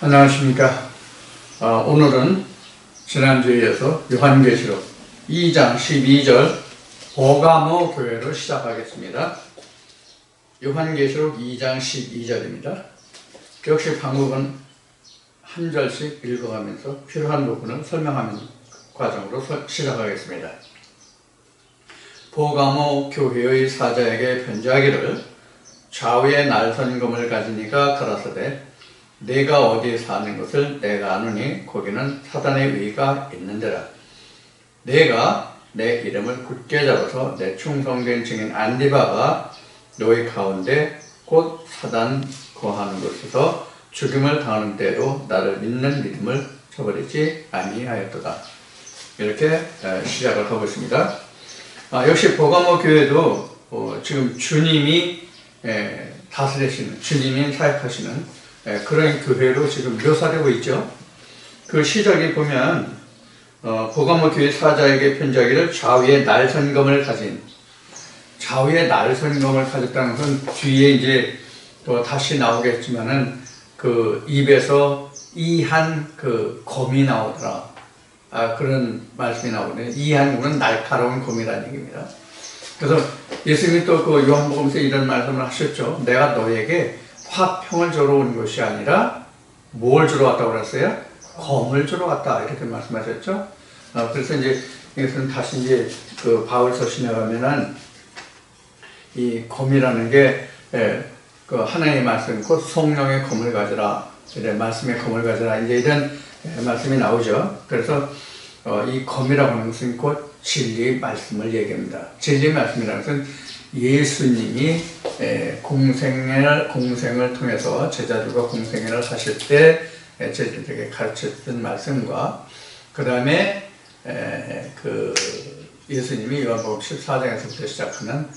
안녕하십니까. 오늘은 지난주에 이어서 요한계시록 2장 12절 버가모 교회로 시작하겠습니다. 요한계시록 2장 12절입니다. 역시 방법은 한 절씩 읽어가면서 필요한 부분을 설명하는 과정으로 시작하겠습니다. 버가모 교회의 사자에게 편지하기를 좌우에 날선 검을 가진 이가 가라사대 내가 어디에 사는 것을 내가 아노니 거기는 사단의 의가 있는데라. 내가 내 이름을 굳게 잡아서 내 충성된 증인 안디바가 너희 가운데 곧 사단 거하는 곳에서 죽임을 당하는 때로 나를 믿는 믿음을 저버리지 아니하였도다. 이렇게 시작을 하고 있습니다. 역시 버가모 교회도 지금 주님이 다스리시는, 주님이 사역하시는 그런 교회로 지금 묘사되고 있죠. 그 시작에 보면 버가모 교회 사자에게 편지하기를 좌우에 날선검을 가진, 좌우에 날선검을 가졌다는 것은 뒤에 이제 또 다시 나오겠지만은 그 입에서 이한 그 검이 나오더라. 그런 말씀이 나오네요. 이한 검은 날카로운 검이라는 얘기입니다. 그래서 예수님이 또 그 요한복음에서 이런 말씀을 하셨죠. 내가 너에게 화평을 주러 온 것이 아니라 뭘 주러 왔다고 그랬어요? 검을 주러 왔다. 이렇게 말씀하셨죠. 그래서 이제 이것은 다시 이제 그 바울서 신약하면은 이 검이라는 게 그 하나님의 말씀, 곧 성령의 검을 가져라. 이제 말씀의 검을 가져라. 이제 이런 말씀이 나오죠. 그래서 이 검이라고 하는 것은 곧 진리의 말씀을 얘기합니다. 진리의 말씀이라는 것은 예수님이 공생을 통해서 제자들과 공생애를 하실 때 제자들에게 가르쳤던 말씀과 그 다음에 그 예수님이 요한복음 14장에서부터 시작하는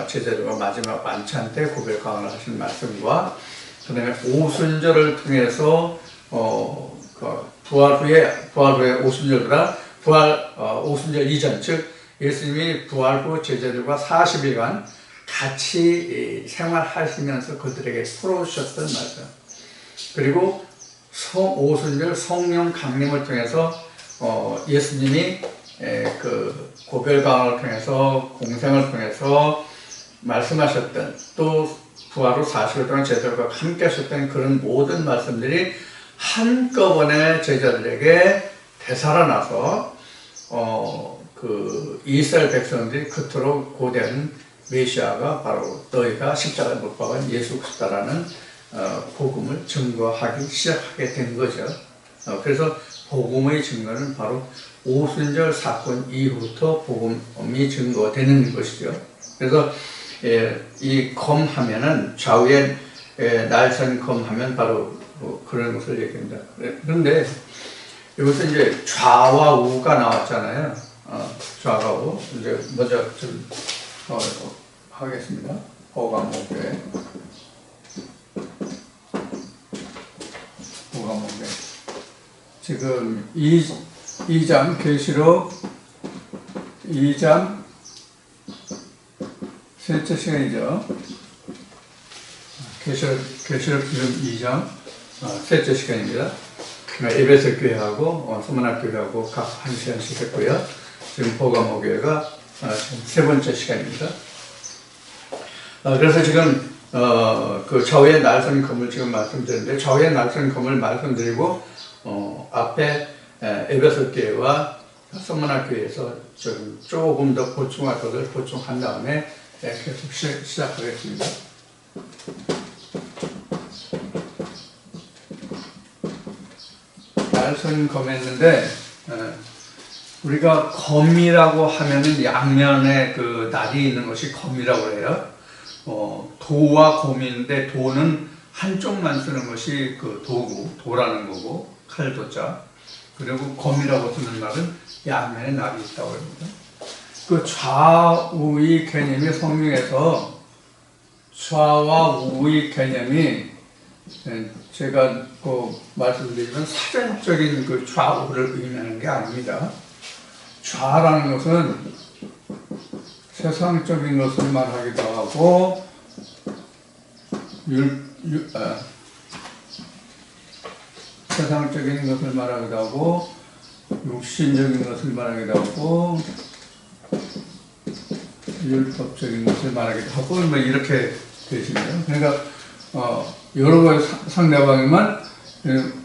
제자들과 마지막 만찬 때 고백 강언을 하신 말씀과 그 다음에 오순절을 통해서 부활 후에 오순절보다 오순절 이전, 즉 예수님이 부활 후 제자들과 40일간 같이 생활하시면서 그들에게 풀어주셨던 말씀, 그리고 오순절 성령 강림을 통해서 예수님이 그 고별강을 통해서 공생을 통해서 말씀하셨던, 또 부활 후 40일 동안 제자들과 함께 하셨던 그런 모든 말씀들이 한꺼번에 제자들에게 되살아나서 그 이스라엘 백성들이 그토록 고대한 메시아가 바로 너희가 십자가에 못 박은 예수 그리스도라는 복음을 증거하기 시작하게 된 거죠. 그래서 복음의 증거는 바로 오순절 사건 이후부터 복음이 증거되는 것이죠. 그래서 이 검 하면은 좌우에 날선 검 하면 바로 그런 것을 얘기합니다. 그런데 여기서 이제 좌와 우가 나왔잖아요. 좌와 우. 이제 먼저 좀 하겠습니다. 버가모교회. 버가모교회. 지금 2장 계시록 2장 셋째 시간이죠. 계시록 지금 2장 셋째 시간입니다. 에베소 교회하고 서문학 교회하고 각 한 시간씩 했고요. 지금 버가모 교회가 지금 세 번째 시간입니다. 그래서 지금 그 좌우의 날선 검을 지금 말씀드렸는데, 좌우의 날선 검을 말씀드리고 앞에 에베소 교회와 서문학 교회에서 지금 조금 더 보충할 것을 보충한 다음에 계속 시작하겠습니다. 날선 검했는데 우리가 검이라고 하면은 양면에 그 날이 있는 것이 검이라고 해요. 도와 검인데 도는 한쪽만 쓰는 것이 그 도라는 거고, 칼도자. 그리고 검이라고 쓰는 말은 양면에 날이 있다고 합니다. 그 좌우의 개념이 성경에서 좌와 우의 개념이 제가 말씀드리지만 사전적인 그 좌우를 의미하는 게 아닙니다. 좌라는 것은 세상적인 것을 말하기도 하고 세상적인 것을 말하기도 하고 육신적인 것을 말하기도 하고 율법적인 것을 말하기도 하고 뭐 이렇게 되시네요. 그러니까 여러 가지 상대방이면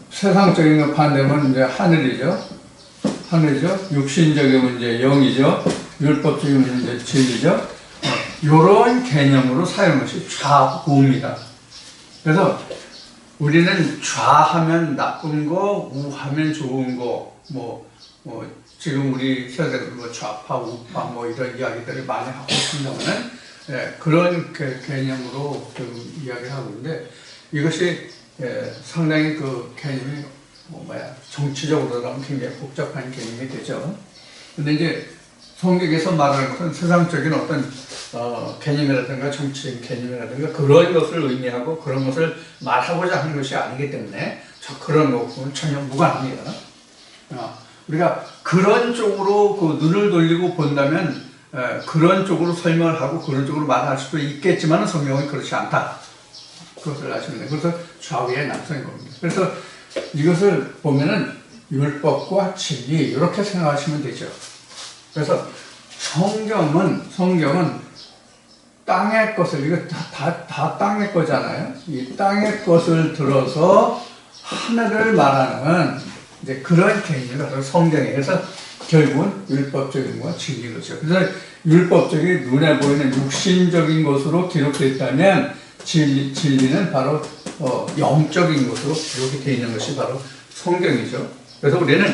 세상적인 것 반대면 이제 하늘이죠. 육신적이면 이제 영이죠. 율법적이면 이제 진리죠. 이런 개념으로 사용한 것이 좌우입니다. 그래서 우리는 좌하면 나쁜 거, 우하면 좋은 거, 지금 우리 세대들 좌파, 우파 이런 이야기들을 많이 하고 있습니다만, 그런 개념으로 좀 이야기를 하고 있는데, 이것이 상당히 그 개념이 정치적으로 가면 굉장히 복잡한 개념이 되죠. 근데 이제 성경에서 말하는 것은 세상적인 어떤 개념이라든가 정치적인 개념이라든가 그런 것을 의미하고 그런 것을 말하고자 하는 것이 아니기 때문에 그런 것과는 전혀 무관합니다. 우리가 그런 쪽으로 그 눈을 돌리고 본다면 그런 쪽으로 설명을 하고 그런 쪽으로 말할 수도 있겠지만 성경은 그렇지 않다. 그것을 아시면 돼요. 그래서 좌우의 남성인 겁니다. 그래서 이것을 보면은 율법과 진리 이렇게 생각하시면 되죠. 그래서 성경은 땅의 것을, 이거 다 땅의 거잖아요. 이 땅의 것을 들어서 하늘을 말하는 이제 그런 개념이 성경이에요. 그래서 결국은 율법적인 것과 진리죠. 그래서 율법적인 눈에 보이는 육신적인 것으로 기록되어 있다면 진리는 바로 영적인 것으로 기록이 되어 있는 것이 바로 성경이죠. 그래서 우리는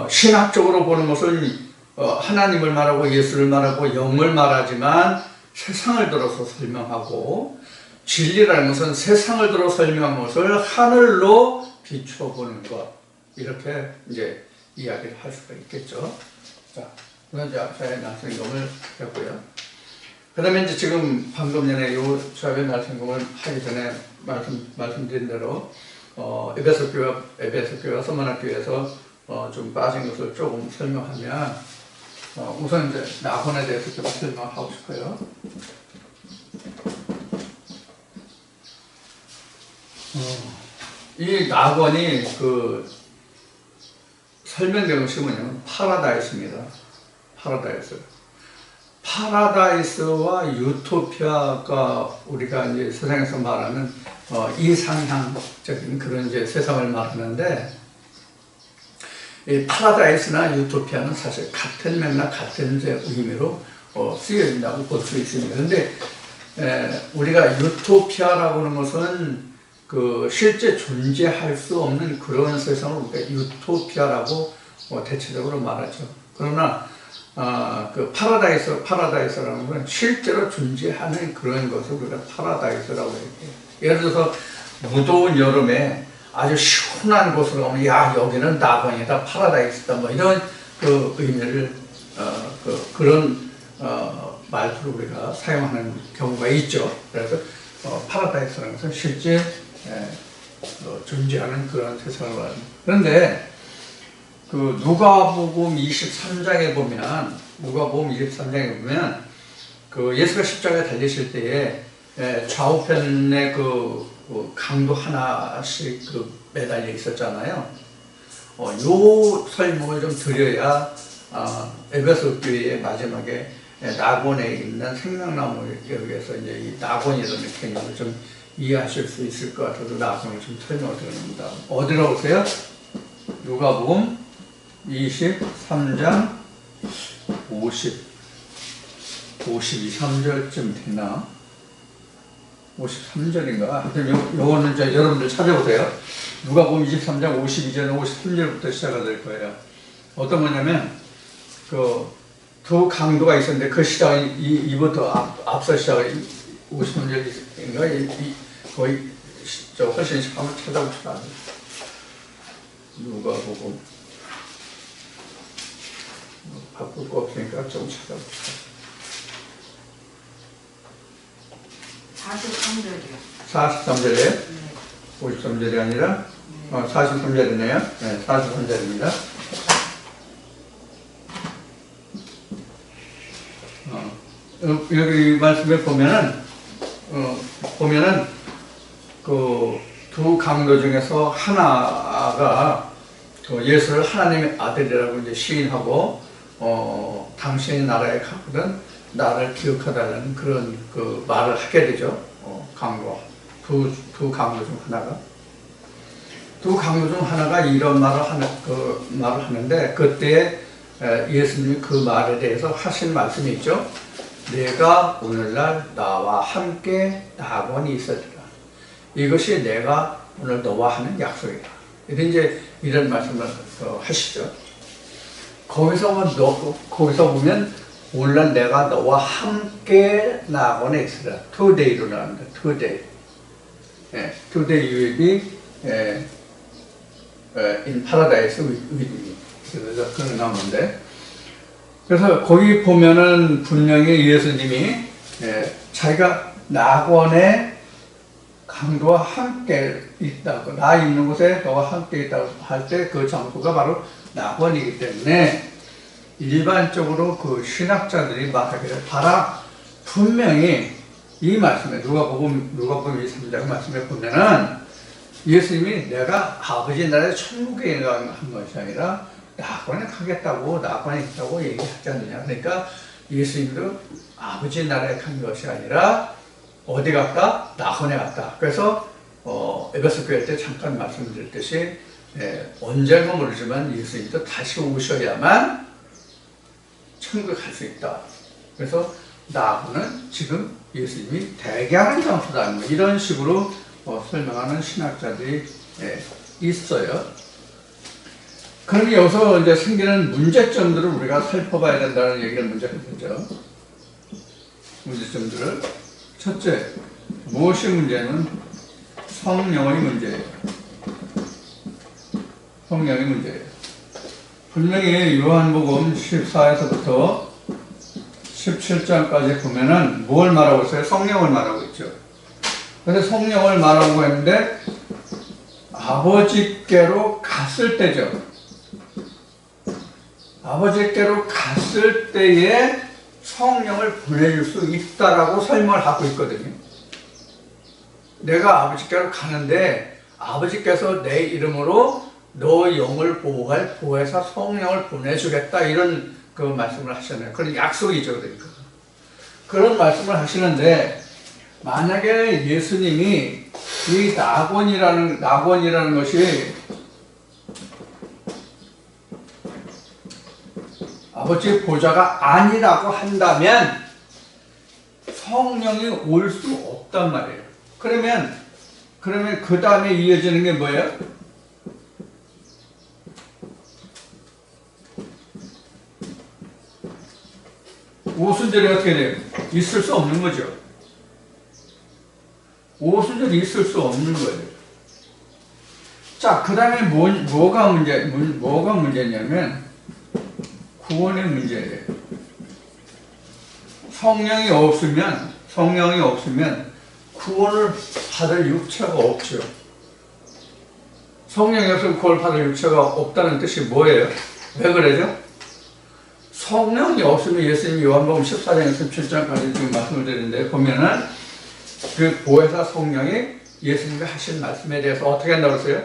신학적으로 보는 것은 하나님을 말하고 예수를 말하고 영을 말하지만 세상을 들어서 설명하고, 진리라는 것은 세상을 들어 설명한 것을 하늘로 비춰보는 것, 이렇게 이제 이야기를 할 수가 있겠죠. 자, 그건 이제 좌의 날성검을 했고요. 그 다음에 이제 지금 방금 전에 요 좌의 날성검을 하기 전에 말씀드린 대로 에베소 교회와 서머나 교회에서 좀 빠진 것을 조금 설명하면, 우선 이제 낙원에 대해서 좀 설명하고 싶어요. 이 낙원이 설명된 것이 뭐냐면 파라다이스입니다. 파라다이스와 유토피아가 우리가 이제 세상에서 말하는 이상향적인 그런 이제 세상을 말하는데, 이 파라다이스나 유토피아는 사실 같은 맥락, 같은 이제 의미로 쓰여진다고 볼 수 있습니다. 그런데 우리가 유토피아라고 하는 것은 실제 존재할 수 없는 그런 세상을 우리가 유토피아라고 대체적으로 말하죠. 그러나 파라다이스라는 건 실제로 존재하는 그런 것을 우리가 파라다이스라고 해요. 예를 들어서 무더운 여름에 아주 시원한 곳으로 가면 여기는 낙원이다, 파라다이스다, 이런 의미를 그런 말투를 우리가 사용하는 경우가 있죠. 그래서 파라다이스라는 것은 실제 존재하는 그런 세상을 말합니다. 그런데 누가복음 23장에 보면 예수가 십자가에 달리실 때에 좌우편에 강도 하나씩 매달려 있었잖아요. 요 설명을 좀 드려야 에베소 교회의 마지막에 낙원에 있는 생명나무에 의해서 이제 이 낙원이라는 개념을 좀 이해하실 수 있을 것 같아서 낙원을 좀 설명을 드립니다. 어디로 오세요? 누가복음 23장 53절쯤 되나? 53절인가? 하여튼 요거는 이제 여러분들 찾아보세요. 누가복음 23장 52절, 53절부터 시작이 될 거예요. 어떤 거냐면, 두 강도가 있었는데, 그 시작은 이부터 앞서 시작을 53절인가? 거의, 훨씬 한번 찾아봅시다. 누가복음. 바꿀 거 없으니까 좀 찾아봅시다. 43절이요. 43절이에요? 네. 53절이 아니라? 네. 43절이네요. 네, 43절입니다. 여기 말씀에 보면은, 두 강도 중에서 하나가 예수를 하나님의 아들이라고 이제 시인하고 당신의 나라에 가거든 나를 기억하달라는 그런 그 말을 하게 되죠. 강도 두 강도 중 하나가 이런 말을 하는데 그때 예수님이 그 말에 대해서 하신 말씀이 있죠. 내가 오늘날 나와 함께 낙원이 있으리라. 이것이 내가 오늘 너와 하는 약속이다. 이제 이런 말씀을 하시죠. 거기서 보면 오늘날 내가 너와 함께 낙원에 있으리라. Today로 나옵니다. Today. Today you will be in paradise with me. 그런 나오는데 그래서 거기 보면은 분명히 예수님이 자기가 낙원에 강도와 함께 있다고 나 있는 곳에 너와 함께 있다고 할 때 그 장소가 바로 낙원이기 때문에 일반적으로 그 신학자들이 말하기를 봐라 분명히 이 말씀에 누가복음 23장 말씀에 보면은 예수님이 내가 아버지 나라의 천국에 간 것이 아니라 낙원에 가겠다고 낙원에 있다고 얘기하지 않느냐. 그러니까 예수님도 아버지 나라에 간 것이 아니라 어디 갔다? 낙원에 갔다. 그래서 에베소 교회 때 잠깐 말씀드렸듯이 언젠가 모르지만 예수님도 다시 오셔야만 천국에 갈 수 있다. 그래서 낙원은 지금 예수님이 대기하는 장소다. 이런 식으로 설명하는 신학자들이 있어요. 그럼 여기서 이제 생기는 문제점들을 우리가 살펴봐야 된다는 얘기를 먼저 해보죠. 문제점들을. 첫째, 무엇이 문제는 성령의 문제예요. 성령의 문제예요. 분명히 요한복음 14에서부터 17장까지 보면은 뭘 말하고 있어요? 성령을 말하고 있죠. 그런데 성령을 말하고 했는데 아버지께로 갔을 때죠. 아버지께로 갔을 때에 성령을 보내줄 수 있다라고 설명을 하고 있거든요. 내가 아버지께로 가는데 아버지께서 내 이름으로 너 영을 보호해서 성령을 보내주겠다 이런 그 말씀을 하셨네요. 그런 약속이죠. 그러니까 그런 말씀을 하시는데 만약에 예수님이 이 낙원이라는 것이 아버지의 보좌가 아니라고 한다면 성령이 올 수 없단 말이에요. 그러면 그 다음에 이어지는 게 뭐예요? 오순절이 어떻게 돼요? 있을 수 없는 거죠. 오순절이 있을 수 없는 거예요. 자, 그 다음에 뭐가 문제냐면 구원의 문제예요. 성령이 없으면 구원을 받을 육체가 없죠. 성령이 없으면 구원을 받을 육체가 없다는 뜻이 뭐예요? 왜 그러죠? 성령이 없으면 예수님이 요한복음 14장에서 17장까지 지금 말씀을 드리는데 보면은 그 보혜사 성령이 예수님이 하신 말씀에 대해서 어떻게 한다고 했어요?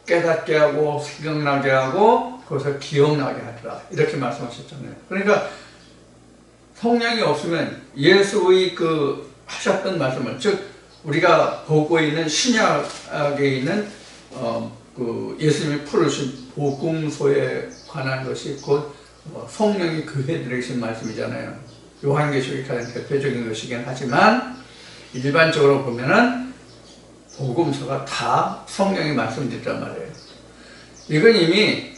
깨닫게 하고 생각나게 하고 그것을 기억나게 하더라. 이렇게 말씀하셨잖아요. 그러니까 성령이 없으면 예수의 그 하셨던 말씀을 즉 우리가 보고 있는 신약에 있는 그 예수님이 풀으신 복음서에 관한 것이 곧 성령이 교회들에게 하신 말씀이잖아요. 요한계시록이 가장 대표적인 것이긴 하지만 일반적으로 보면은 복음서가 다 성령의 말씀이란 말이에요. 이건 이미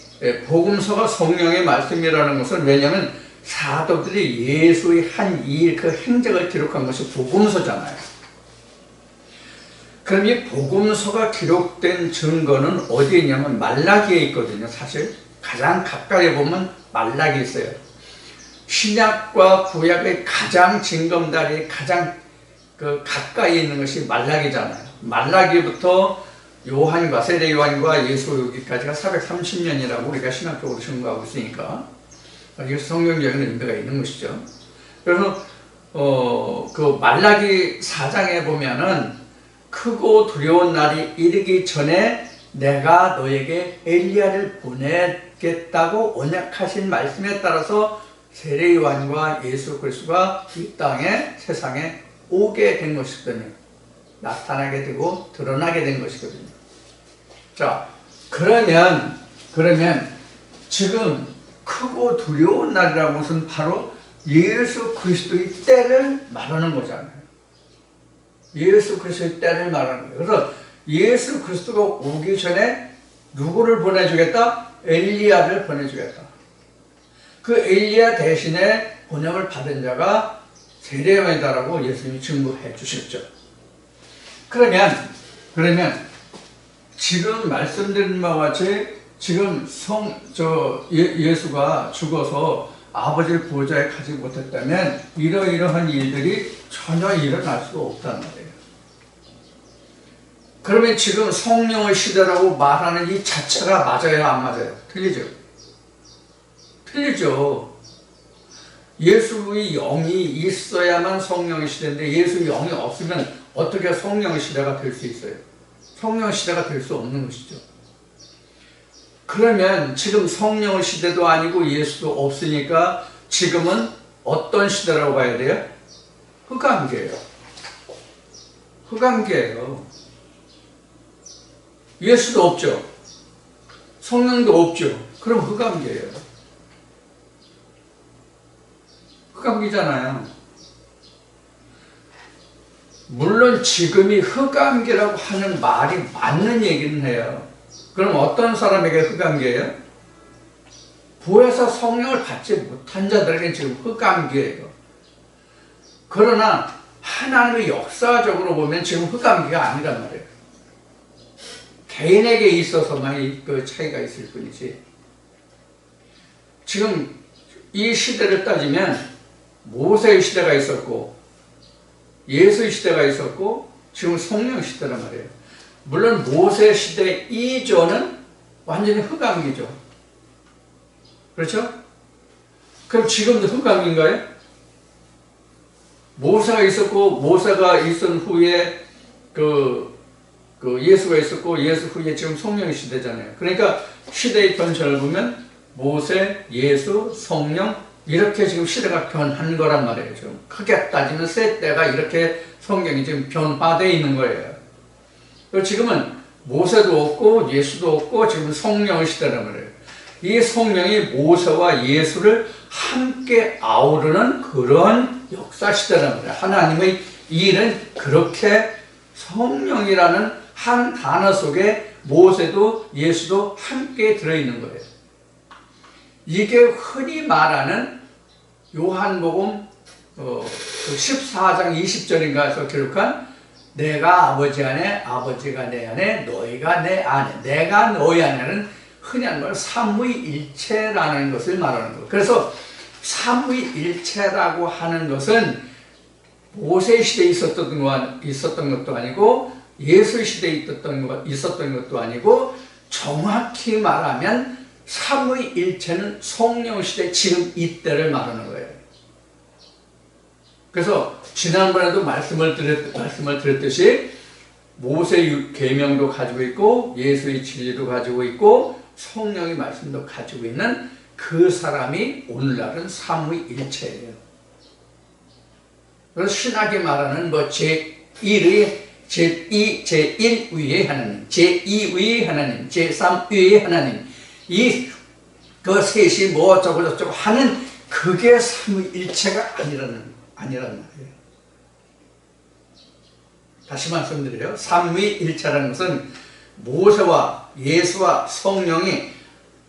복음서가 성령의 말씀이라는 것은 왜냐하면 사도들이 예수의 한 일, 그 행적을 기록한 것이 복음서잖아요. 그럼 이 복음서가 기록된 증거는 어디에 있냐면 말라기에 있거든요. 사실 가장 가까이 보면 말라기 있어요. 신약과 구약의 가장 징검다리 가장 그 가까이 있는 것이 말라기잖아요. 말라기부터 요한과 세례 요한과 예수 여기까지가 430년이라고 우리가 신학적으로 증거하고 있으니까 이것이 성경적인 의미가 있는 것이죠. 그래서 그 말라기 4장에 보면은 크고 두려운 날이 이르기 전에 내가 너에게 엘리야를 보내겠다고 언약하신 말씀에 따라서 세례 요한과 예수 그리스도가 이 땅에 세상에 오게 된 것이거든요. 나타나게 되고 드러나게 된 것이거든요. 자, 그러면 지금 크고 두려운 날이라는 것은 바로 예수 그리스도의 때를 말하는 거잖아요. 예수 그리스도의 때를 말하는 거예요. 그래서 예수 그리스도가 오기 전에 누구를 보내주겠다? 엘리야를 보내주겠다. 그 엘리야 대신에 번역을 받은 자가 세례요한이다라고 예수님이 증거해 주셨죠. 그러면 지금 말씀드린 바와 같이 지금 예수가 죽어서 아버지를 보좌에 가지 못했다면 이러이러한 일들이 전혀 일어날 수 없단 말이에요. 그러면 지금 성령의 시대라고 말하는 이 자체가 맞아요, 안 맞아요? 틀리죠? 틀리죠. 예수의 영이 있어야만 성령의 시대인데 예수의 영이 없으면 어떻게 성령의 시대가 될 수 있어요? 성령의 시대가 될 수 없는 것이죠. 그러면 지금 성령의 시대도 아니고 예수도 없으니까 지금은 어떤 시대라고 봐야 돼요? 흑암기예요. 흑암기예요. 예수도 없죠. 성령도 없죠. 그럼 흑암기예요. 흑암기잖아요. 물론 지금이 흑암기라고 하는 말이 맞는 얘기는 해요. 그럼 어떤 사람에게 흑암기예요? 부에서 성령을 받지 못한 자들에게 지금 흑암기예요. 그러나 하나님의 역사적으로 보면 지금 흑암기가 아니란 말이에요. 개인에게 있어서만 그 차이가 있을 뿐이지. 지금 이 시대를 따지면 모세의 시대가 있었고 예수의 시대가 있었고 지금 성령 시대란 말이에요. 물론 모세 시대 이전은 완전히 흑암기죠. 그렇죠? 그럼 지금도 흑암인가요? 모세가 있었고 모세가 있은 후에 그 예수가 있었고 예수 후에 지금 성령 시대잖아요. 그러니까 시대의 편차를 보면 모세, 예수, 성령 이렇게 지금 시대가 변한 거란 말이에요. 지금 크게 따지면 세 때가 이렇게 성경이 지금 변화되어 있는 거예요. 지금은 모세도 없고 예수도 없고 지금 성령의 시대란 말이에요. 이 성령이 모세와 예수를 함께 아우르는 그런 역사 시대란 말이에요. 하나님의 일은 그렇게 성령이라는 한 단어 속에 모세도 예수도 함께 들어있는 거예요. 이게 흔히 말하는 요한복음 14장 20절인가에서 기록한 내가 아버지 안에 아버지가 내 안에 너희가 내 안에 내가 너희 안에는 흔히 말하는 삼위일체라는 것을 말하는 거예요. 그래서 삼위일체라고 하는 것은 모세 시대에 있었던 것도 아니고 예수 시대에 있었던 것도 아니고 정확히 말하면 삼위일체는 성령 시대 지금 이때를 말하는 거예요. 그래서 지난번에도 말씀을 드렸듯이 모세의 계명도 가지고 있고 예수의 진리도 가지고 있고 성령의 말씀도 가지고 있는 그 사람이 오늘날은 삼위일체예요. 그래서 신학이 말하는 제1위의 하나님, 제2위의 하나님, 제3위의 하나님 그 셋이 뭐 어쩌고 저쩌고 하는 그게 삼위일체가 아니라는 말이에요. 다시 말씀드려요. 삼위일체라는 것은 모세와 예수와 성령이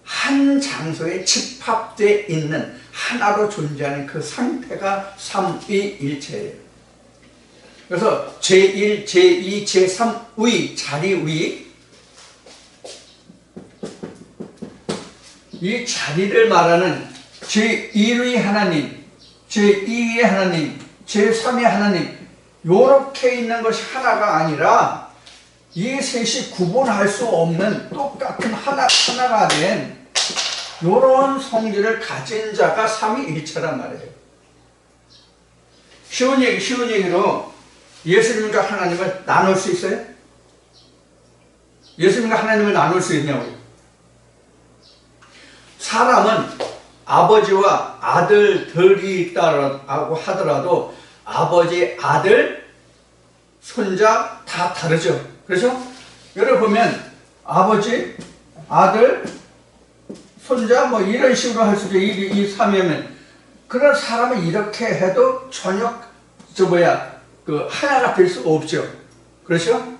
한 장소에 집합되어 있는 하나로 존재하는 그 상태가 삼위일체예요. 그래서 제1, 제2, 제3위, 자리위 이 자리를 말하는 제1위 하나님, 제2위 하나님, 제3위 하나님 요렇게 있는 것이 하나가 아니라 이 셋이 구분할 수 없는 똑같은 하나가 된 요런 성질을 가진 자가 삼위일체란 말이에요. 쉬운 얘기로 예수님과 하나님을 나눌 수 있어요? 예수님과 하나님을 나눌 수 있냐고요? 사람은 아버지와 아들들이 있다고 하더라도 아버지, 아들, 손자 다 다르죠. 그렇죠? 여기 보면 아버지, 아들, 손자 뭐 이런 식으로 할 수도 이 삼위면 그런 사람은 이렇게 해도 전혀 하나가 될 수가 없죠. 그렇죠?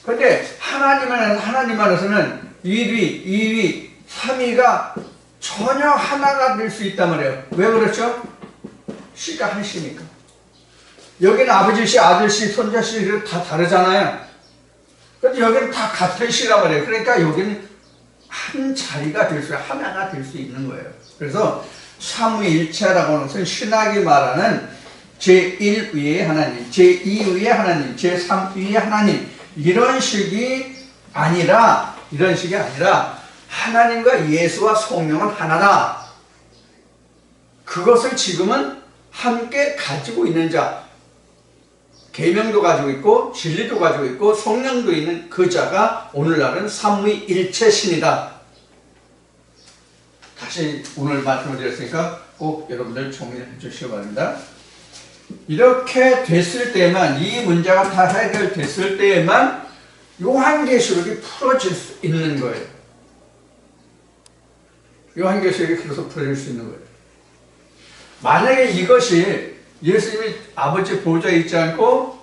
근데 하나님 안에서는 1위, 2위, 3위가 전혀 하나가 될 수 있단 말이에요. 왜 그렇죠? 씨가 한 씨니까. 여기는 아버지 씨, 아들 씨, 손자 씨 다 다르잖아요. 근데 여기는 다 같은 씨란 말이에요. 그러니까 여기는 한 자리가 될 수, 하나가 될 수 있는 거예요. 그래서 삼위일체라고 하는 것은 신학이 말하는 제1위의 하나님, 제2위의 하나님, 제3위의 하나님 이런 식이 아니라 하나님과 예수와 성령은 하나다. 그것을 지금은 함께 가지고 있는 자, 계명도 가지고 있고 진리도 가지고 있고 성령도 있는 그 자가 오늘날은 삼위일체신이다. 다시 오늘 말씀을 드렸으니까 꼭 여러분들 정리해 주시기 바랍니다. 이렇게 됐을 때만, 이 문제가 다 해결됐을 때만 요한계시록이 풀어질 수 있는 거예요. 요한계시록이 계속 풀어질 수 있는 거예요. 만약에 이것이 예수님이 아버지 보좌에 있지 않고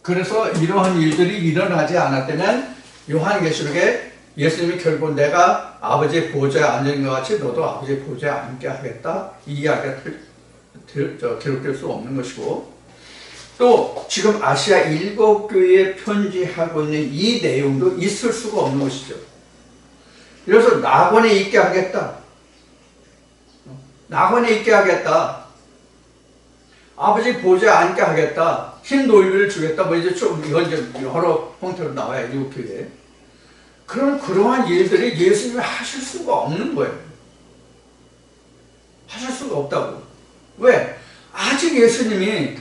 그래서 이러한 일들이 일어나지 않았다면 요한계시록에 예수님이 결국 내가 아버지 보좌에 앉은 것 같이 너도 아버지 보좌에 앉게 하겠다 이 이야기가 기록될 수 없는 것이고, 또 지금 아시아 7교회에 편지하고 있는 이 내용도 있을 수가 없는 것이죠. 그래서 낙원에 있게 하겠다, 낙원에 있게 하겠다, 아버지 보좌에 앉게 하겠다, 흰 노일을 주겠다, 뭐 이제 좀 이건 이제 여러 형태로 나와요. 7교회에. 그럼 그러한 일들이 예수님이 하실 수가 없는 거예요. 하실 수가 없다고. 왜? 아직 예수님이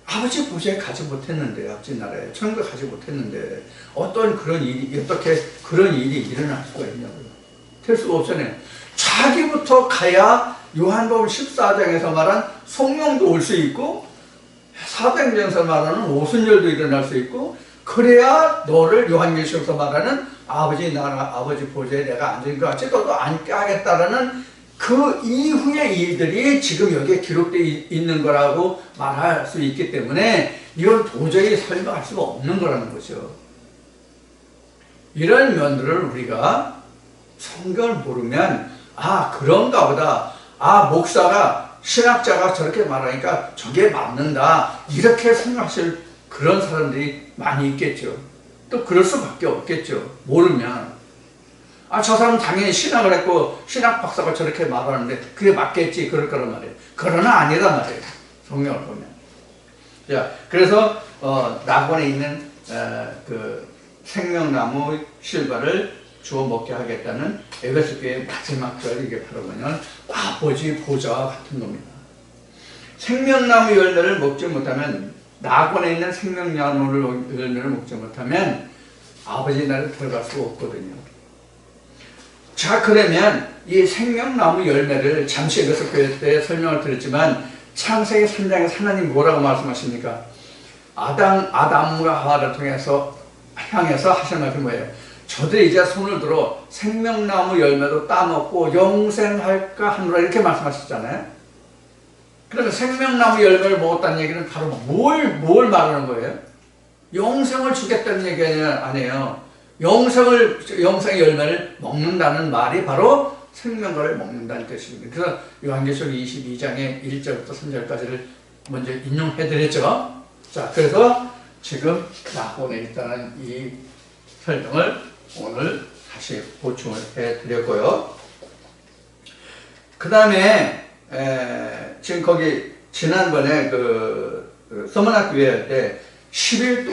아버지 보좌에 가지 못했는데, 아버지 나라에 천국에 가지 못했는데 어떤 그런 일이, 어떻게 그런 일이 일어날 수가 있냐고요. 될 수가 없잖아요. 자기부터 가야 요한복음 14장에서 말한 성령도 올 수 있고 사도행전에서 말하는 오순절도 일어날 수 있고, 그래야 너를 요한계시록에서 말하는 아버지 나라, 아버지 보좌에 내가 앉은 것 같이 너도 앉게 하겠다라는 그 이후의 일들이 지금 여기에 기록되어 있는 거라고 말할 수 있기 때문에 이건 도저히 설명할 수가 없는 거라는 거죠. 이런 면들을 우리가 성경을 모르면 그런가 보다, 목사가 신학자가 저렇게 말하니까 저게 맞는다 이렇게 생각하실 그런 사람들이 많이 있겠죠. 또 그럴 수밖에 없겠죠. 모르면. 저 사람은 당연히 신학을 했고 신학 박사가 저렇게 말하는데 그게 맞겠지 그럴 거란 말이에요. 그러나 아니란 말이에요. 성경을 보면. 자, 그래서 낙원에 있는 그 생명나무 실과를 주워 먹게 하겠다는 에베소교의 마지막 절, 이게 바로 뭐냐면 아버지 보좌와 같은 겁니다. 생명나무 열매를 먹지 못하면, 낙원에 있는 생명나무 열매를 먹지 못하면 아버지 나라에 들어갈 수가 없거든요. 자, 그러면 이 생명나무 열매를 잠시 에베소교회 때 설명을 드렸지만 창세기 3장에서 하나님 뭐라고 말씀하십니까? 아담과 하와를 통해서 향해서 하신 말씀이 뭐예요? 저들이 이제 손을 들어 생명나무 열매도 따먹고 영생할까 하노라 이렇게 말씀하셨잖아요. 그러면 생명나무 열매를 먹었다는 얘기는 바로 뭘 말하는 거예요? 영생을 주겠다는 얘기 아니에요. 영생의 열매를 먹는다는 말이 바로 생명과를 먹는다는 뜻입니다. 그래서 요한계시록 22장의 1절부터 3절까지를 먼저 인용해드렸죠. 자, 그래서 지금 낙원에 있다는 이 설명을 오늘 다시 보충을 해드렸고요. 그 다음에 지금 거기 지난번에 그 서문학 교회 할 때 10일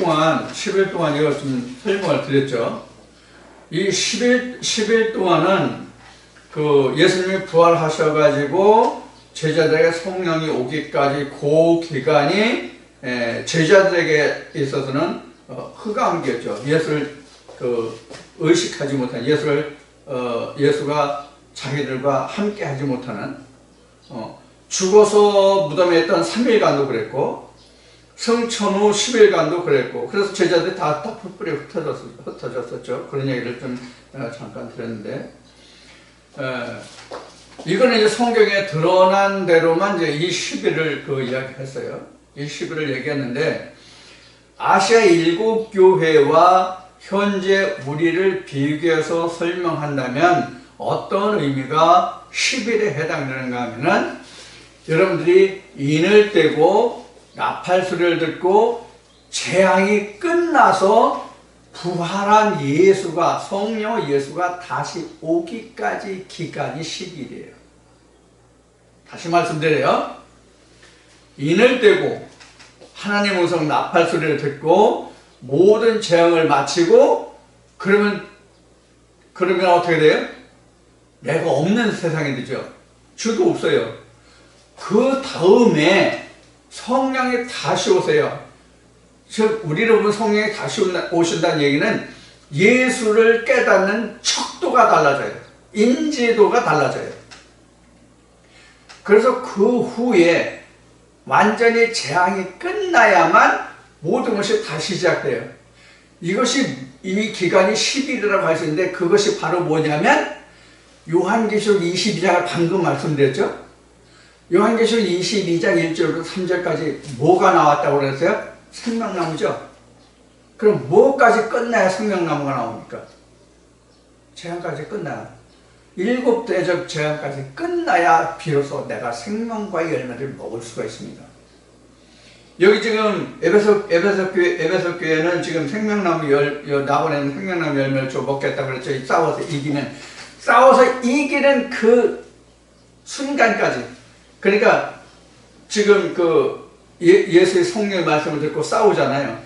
동안 이거 좀 설명을 드렸죠. 이 10일 동안은 그 예수님이 부활하셔가지고 제자들에게 성령이 오기까지 그 기간이 제자들에게 있어서는 흑암기였죠. 예수를 의식하지 못한, 예수가 자기들과 함께 하지 못하는, 죽어서 무덤에 있던 3일간도 그랬고, 성천 후 10일간도 그랬고, 그래서 제자들이 다 뿔뿔이 흩어졌었죠. 그런 얘기를 좀 잠깐 드렸는데, 이거는 이제 성경에 드러난 대로만 이제 이 10일을 이야기했어요. 이 10일을 얘기했는데, 아시아 7교회와 현재 우리를 비교해서 설명한다면 어떤 의미가 10일에 해당되는가 하면은, 여러분들이 인을 떼고 나팔 소리를 듣고 재앙이 끝나서 부활한 예수가, 성령 예수가 다시 오기까지 기간이 10일이에요. 다시 말씀드려요. 인을 떼고 하나님 음성 나팔 소리를 듣고 모든 재앙을 마치고 그러면 어떻게 돼요? 내가 없는 세상이 되죠. 주도 없어요. 그 다음에 성령이 다시 오세요. 즉 우리를 보면 성령이 다시 오신다는 얘기는 예수를 깨닫는 척도가 달라져요. 인지도가 달라져요. 그래서 그 후에 완전히 재앙이 끝나야만 모든 것이 다시 시작돼요. 이것이 이 기간이 10일이라고 할 수 있는데 그것이 바로 뭐냐면 요한계시록 22장을 방금 말씀드렸죠. 요한계시록 22장 1절부터 3절까지 뭐가 나왔다고 그랬어요? 생명나무죠. 그럼 뭐까지 끝나야 생명나무가 나옵니까? 재앙까지 끝나야. 7대적 재앙까지 끝나야 비로소 내가 생명과의 열매를 먹을 수가 있습니다. 여기 지금 에베소 교회는 지금 생명나무 나보내는 생명나무 열매를 좀 먹겠다고 그랬죠. 싸워서 이기는 그 순간까지. 그러니까 지금 예수의 성령의 말씀을 듣고 싸우잖아요.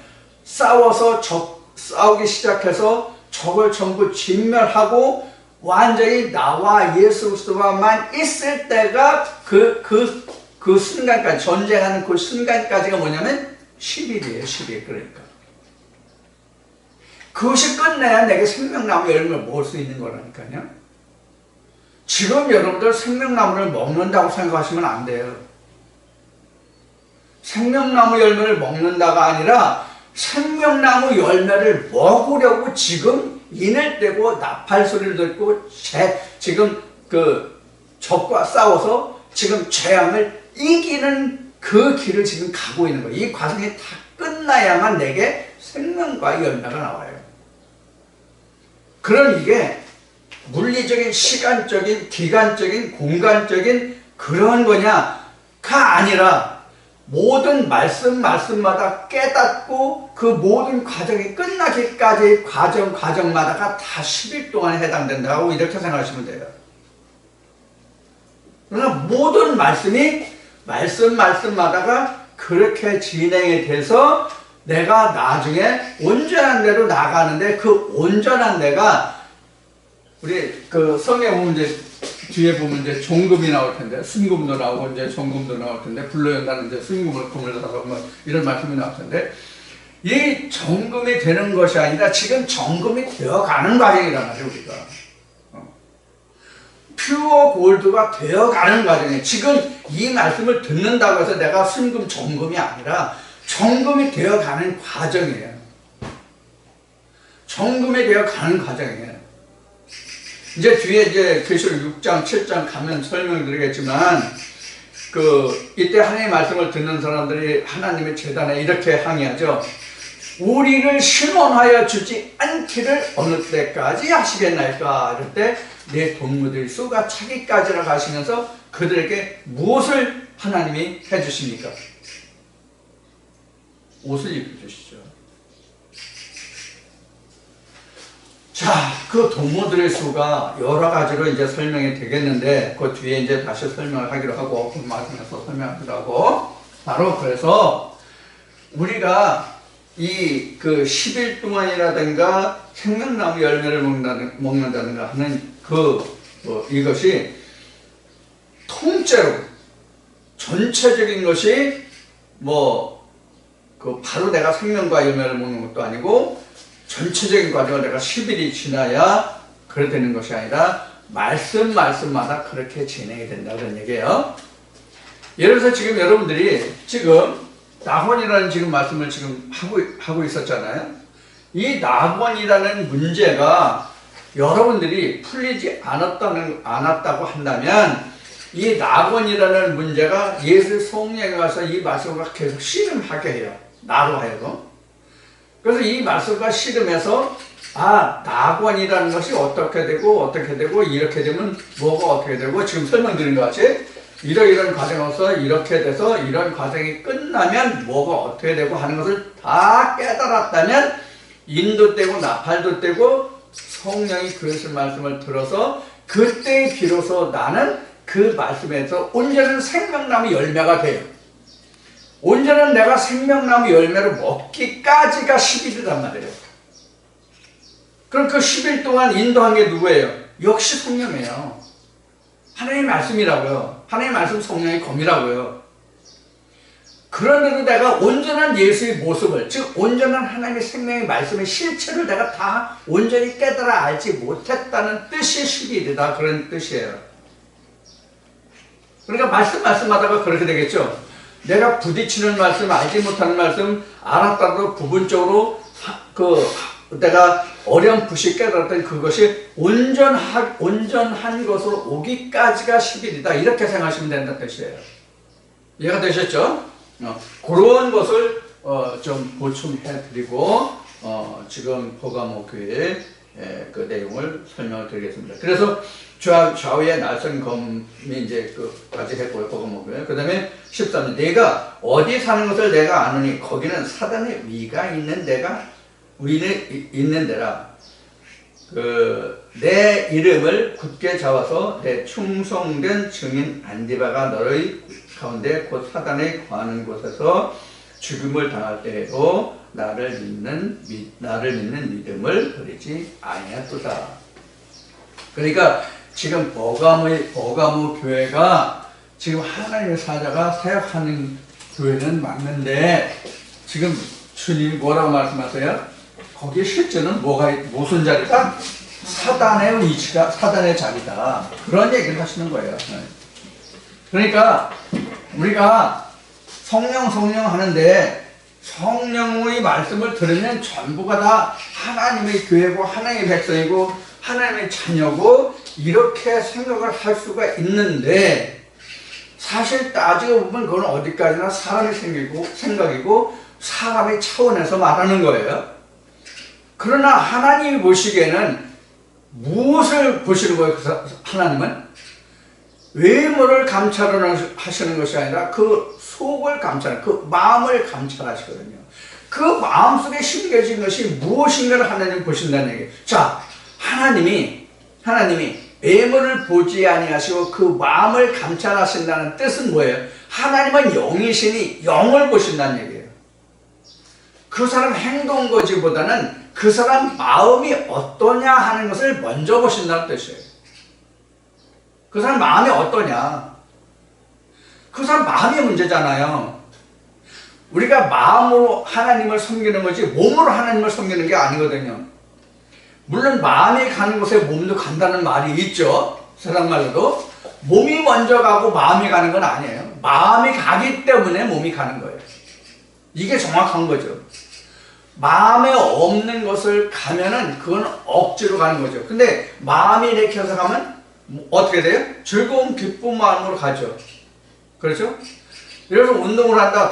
싸우기 시작해서 적을 전부 진멸하고 완전히 나와 예수 그리스도만 있을 때가 그 순간까지, 전쟁하는 그 순간까지가 뭐냐면 10일이에요. 10일. 그러니까 그것이 끝내야 내게 생명나무 열매를 먹을 수 있는 거라니까요. 지금 여러분들 생명나무를 먹는다고 생각하시면 안 돼요. 생명나무 열매를 먹는다가 아니라 생명나무 열매를 먹으려고 지금 인을 떼고 나팔 소리를 듣고 지금 적과 싸워서 지금 재앙을 이기는 그 길을 지금 가고 있는 거예요. 이 과정이 다 끝나야만 내게 생명과 열매가 나와요. 그럼 이게 물리적인, 시간적인, 기간적인, 공간적인 그런 거냐가 아니라 모든 말씀마다 깨닫고 그 모든 과정이 끝나기까지 과정마다가 다 10일 동안에 해당된다고 이렇게 생각하시면 돼요. 그러나 모든 말씀이 말씀마다가 그렇게 진행이 돼서 내가 나중에 온전한 데로 나가는데 그 온전한 데가 우리 성에 보면 이제 뒤에 보면 이제 종금이 나올 텐데 순금도 나오고 이제 종금도 나올 텐데 불러연다는 이제 순금을 금을 사서 뭐 이런 말씀이 나올 텐데 이 정금이 되는 것이 아니라 지금 정금이 되어가는 과정이란 말이에요. 우리가 퓨어 골드가 되어가는 과정이에요. 지금 이 말씀을 듣는다고 해서 내가 순금 정금이 아니라 정금이 되어가는 과정이에요. 정금이 되어가는 과정이에요. 이제 뒤에 이제 계시록 6장, 7장 가면 설명드리겠지만 이때 하나님의 말씀을 듣는 사람들이 하나님의 제단에 이렇게 항의하죠. 우리를 신원하여 주지 않기를 어느 때까지 하시겠나이까? 이럴 때 내 동무들이 쏘가 차기까지라고 하시면서 그들에게 무엇을 하나님이 해주십니까? 옷을 입혀주시죠. 자, 그 동무들의 수가 여러 가지로 이제 설명이 되겠는데, 그 뒤에 이제 다시 설명을 하기로 하고, 그 말씀에서 설명하기로 하고, 바로 그래서 우리가 이 10일 동안이라든가 생명나무 열매를 먹는다든가 하는 이것이 통째로 전체적인 것이 바로 내가 생명과 열매를 먹는 것도 아니고 전체적인 과정을 내가 10일이 지나야 그래 되는 것이 아니라 말씀마다 그렇게 진행이 된다 그런 얘기예요. 예를 들어서 지금 여러분들이 지금 낙원이라는 지금 말씀을 지금 하고 있었잖아요. 이 낙원이라는 문제가 여러분들이 풀리지 않았다고 한다면 이 낙원이라는 문제가 예수 성령에 와서 이 말씀과 계속 씨름하게 해요. 나로 하여금. 그래서 이 말씀과 씨름해서 낙원이라는 것이 어떻게 되고 이렇게 되면 뭐가 어떻게 되고 지금 설명드린 것 같이 이런 과정에서 이렇게 돼서 이런 과정이 끝나면 뭐가 어떻게 되고 하는 것을 다 깨달았다면 인도되고 나팔도 되고 성령이 그것을 말씀을 들어서 그때 비로소 나는 그 말씀에서 온전한 생명나무 열매가 돼요. 온전한 내가 생명나무 열매를 먹기까지가 10일이란 말이에요. 그럼 그 10일 동안 인도한 게 누구예요? 역시 성령이에요. 하나님의 말씀이라고요. 하나님의 말씀 성령의 검이라고요. 그런데도 내가 온전한 예수의 모습을, 즉 온전한 하나님의 생명의 말씀의 실체를 내가 다 온전히 깨달아 알지 못했다는 뜻이 10일이다 그런 뜻이에요. 그러니까 말씀하다가 그렇게 되겠죠. 내가 부딪히는 말씀, 알지 못하는 말씀, 알았다도 부분적으로 내가 어렴풋이 깨달았던 그것이 온전한 것으로 오기까지가 10일이다. 이렇게 생각하시면 된다는 뜻이에요. 이해가 되셨죠? 그런 것을 좀 보충해 드리고 지금 포가모 교회의 그 내용을 설명을 드리겠습니다. 그래서 좌우의 날선 검이 이제 까지 했고요. 포가모 교회. 그 다음에 13절 내가 어디 사는 것을 내가 아느니 거기는 사단의 위가 있는 데라. 내 이름을 굳게 잡아서 내 충성된 증인 안디바가 너희 가운데 곧 사단에 거하는 곳에서 죽음을 당할 때에도 나를 믿는 믿음을 버리지 아니하도다. 그러니까 지금 버가모 교회가 지금 하나님의 사자가 사역하는 교회는 맞는데 지금 주님이 뭐라고 말씀하세요? 거기에 실제는 무슨 자리다? 사단의 위치가 사단의 자리다. 그런 얘기를 하시는 거예요. 그러니까 우리가 성령 하는데 성령의 말씀을 들으면 전부가 다 하나님의 교회고 하나님의 백성이고 하나님의 자녀고 이렇게 생각을 할 수가 있는데 사실 따지고 보면 그건 어디까지나 사람의 생각이고 사람의 차원에서 말하는 거예요. 그러나 하나님이 보시기에는 무엇을 보시는 거예요? 하나님은? 외모를 감찰하시는 것이 아니라 그 속을 감찰하는, 그 마음을 감찰하시거든요. 그 마음속에 심겨진 것이 무엇인가를 하나님 보신다는 얘기예요. 자, 하나님이 외모를 보지 아니하시고 그 마음을 감찰하신다는 뜻은 뭐예요? 하나님은 영이시니 영을 보신다는 얘기예요. 그 사람 행동 거지보다는 그 사람 마음이 어떠냐 하는 것을 먼저 보신다는 뜻이에요. 그 사람 마음이 어떠냐? 그 사람 마음이 문제잖아요. 우리가 마음으로 하나님을 섬기는 거지 몸으로 하나님을 섬기는 게 아니거든요. 물론 마음이 가는 곳에 몸도 간다는 말이 있죠. 세상 말로도. 몸이 먼저 가고 마음이 가는 건 아니에요. 마음이 가기 때문에 몸이 가는 거예요. 이게 정확한 거죠. 마음에 없는 것을 가면은 그건 억지로 가는 거죠. 근데 마음이 이렇게 해서 가면 어떻게 돼요? 즐거운 기쁜 마음으로 가죠. 그렇죠? 예를 들어서 운동을 한다,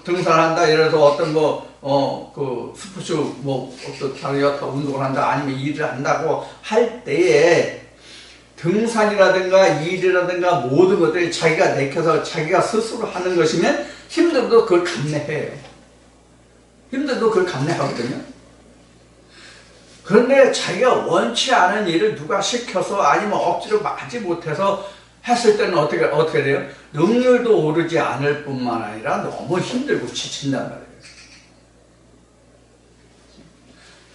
등산한다, 예를 들어서 어떤 스포츠, 어떤 다른 여타 운동을 한다, 아니면 일을 한다고 할 때에 등산이라든가 일이라든가 모든 것들이 자기가 내켜서 자기가 스스로 하는 것이면 힘들어도 그걸 감내해요. 힘들어도 그걸 감내하거든요. 그런데 자기가 원치 않은 일을 누가 시켜서 아니면 억지로 하지 못해서 했을 때는 어떻게 돼요? 능률도 오르지 않을 뿐만 아니라 너무 힘들고 지친단 말이에요.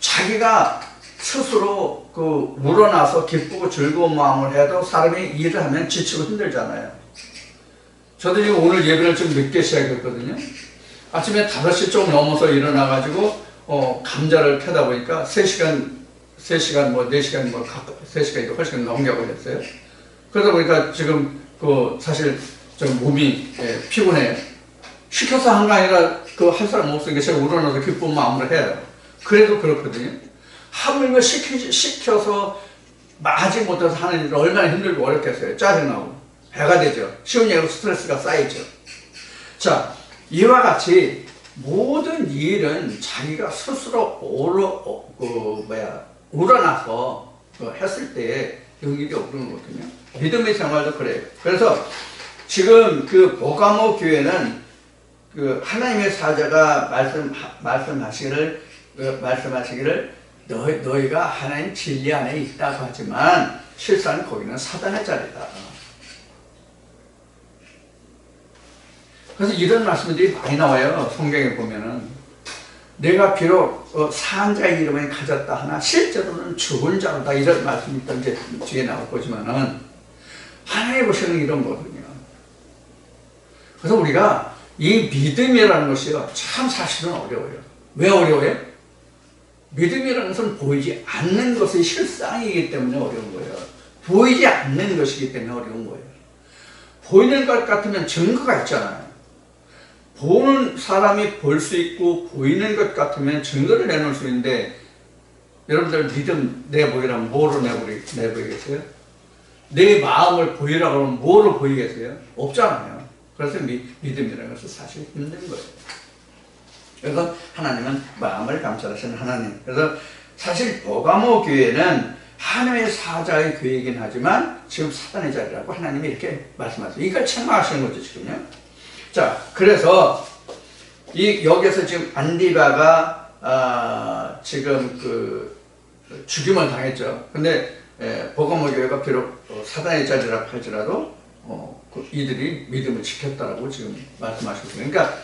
자기가 스스로 우러나서 기쁘고 즐거운 마음을 해도 사람이 일을 하면 지치고 힘들잖아요. 저도 지금 오늘 예배를 좀 늦게 시작했거든요. 아침에 5시 좀 넘어서 일어나가지고, 감자를 캐다 보니까 3시간, 뭐 4시간, 3시간이 훨씬 넘게 걸렸어요. 그러다 보니까 지금, 사실 좀 몸이 피곤해요. 시켜서 한 거 아니라 할 사람 없으니까 제가 우러나서 기쁜 마음으로 해요. 그래도 그렇거든요. 하물며 시켜서 하지 못해서 하는 일을 얼마나 힘들고 어렵겠어요. 짜증나고. 배가 되죠. 쉬운 얘기로 스트레스가 쌓이죠. 자, 이와 같이 모든 일은 자기가 스스로 우러나서 했을 때 영역이 없는 거거든요. 믿음의 생활도 그래요. 그래서 지금 보가모 교회는 하나님의 사자가 말씀하시기를 너희가 하나님 진리 안에 있다고 하지만 실상 거기는 사단의 자리다. 그래서 이런 말씀들이 많이 나와요. 성경에 보면은 내가 비록 산 자의 이름을 가졌다 하나 실제로는 죽은 자로다, 이런 말씀이 또 이제 뒤에 나올 거지만은 하나님 보시는 이런 거거든요. 그래서 우리가 이 믿음이라는 것이요, 참 사실은 어려워요. 왜 어려워요? 믿음이라는 것은 보이지 않는 것의 실상이기 때문에 어려운 거예요. 보이지 않는 것이기 때문에 어려운 거예요. 보이는 것 같으면 증거가 있잖아요. 보는 사람이 볼 수 있고 보이는 것 같으면 증거를 내놓을 수 있는데, 여러분들 믿음 내보이라면 뭐로 내보이겠어요? 내 마음을 보이라고 하면 뭐로 보이겠어요? 없잖아요. 그래서 믿음이라는 것은 사실 힘든 거예요. 그래서 하나님은 마음을 감찰하시는 하나님. 그래서 사실 보가모 교회는 하나님의 사자의 교회이긴 하지만 지금 사단의 자리라고 하나님이 이렇게 말씀하세요. 이걸 책망하시는 거죠, 지금요. 자, 그래서 여기서 지금 안디바가 지금 죽임을 당했죠. 근데 보가모 교회가 비록 사단의 자리라고 할지라도 이들이 믿음을 지켰다라고 지금 말씀하셨어요. 그러니까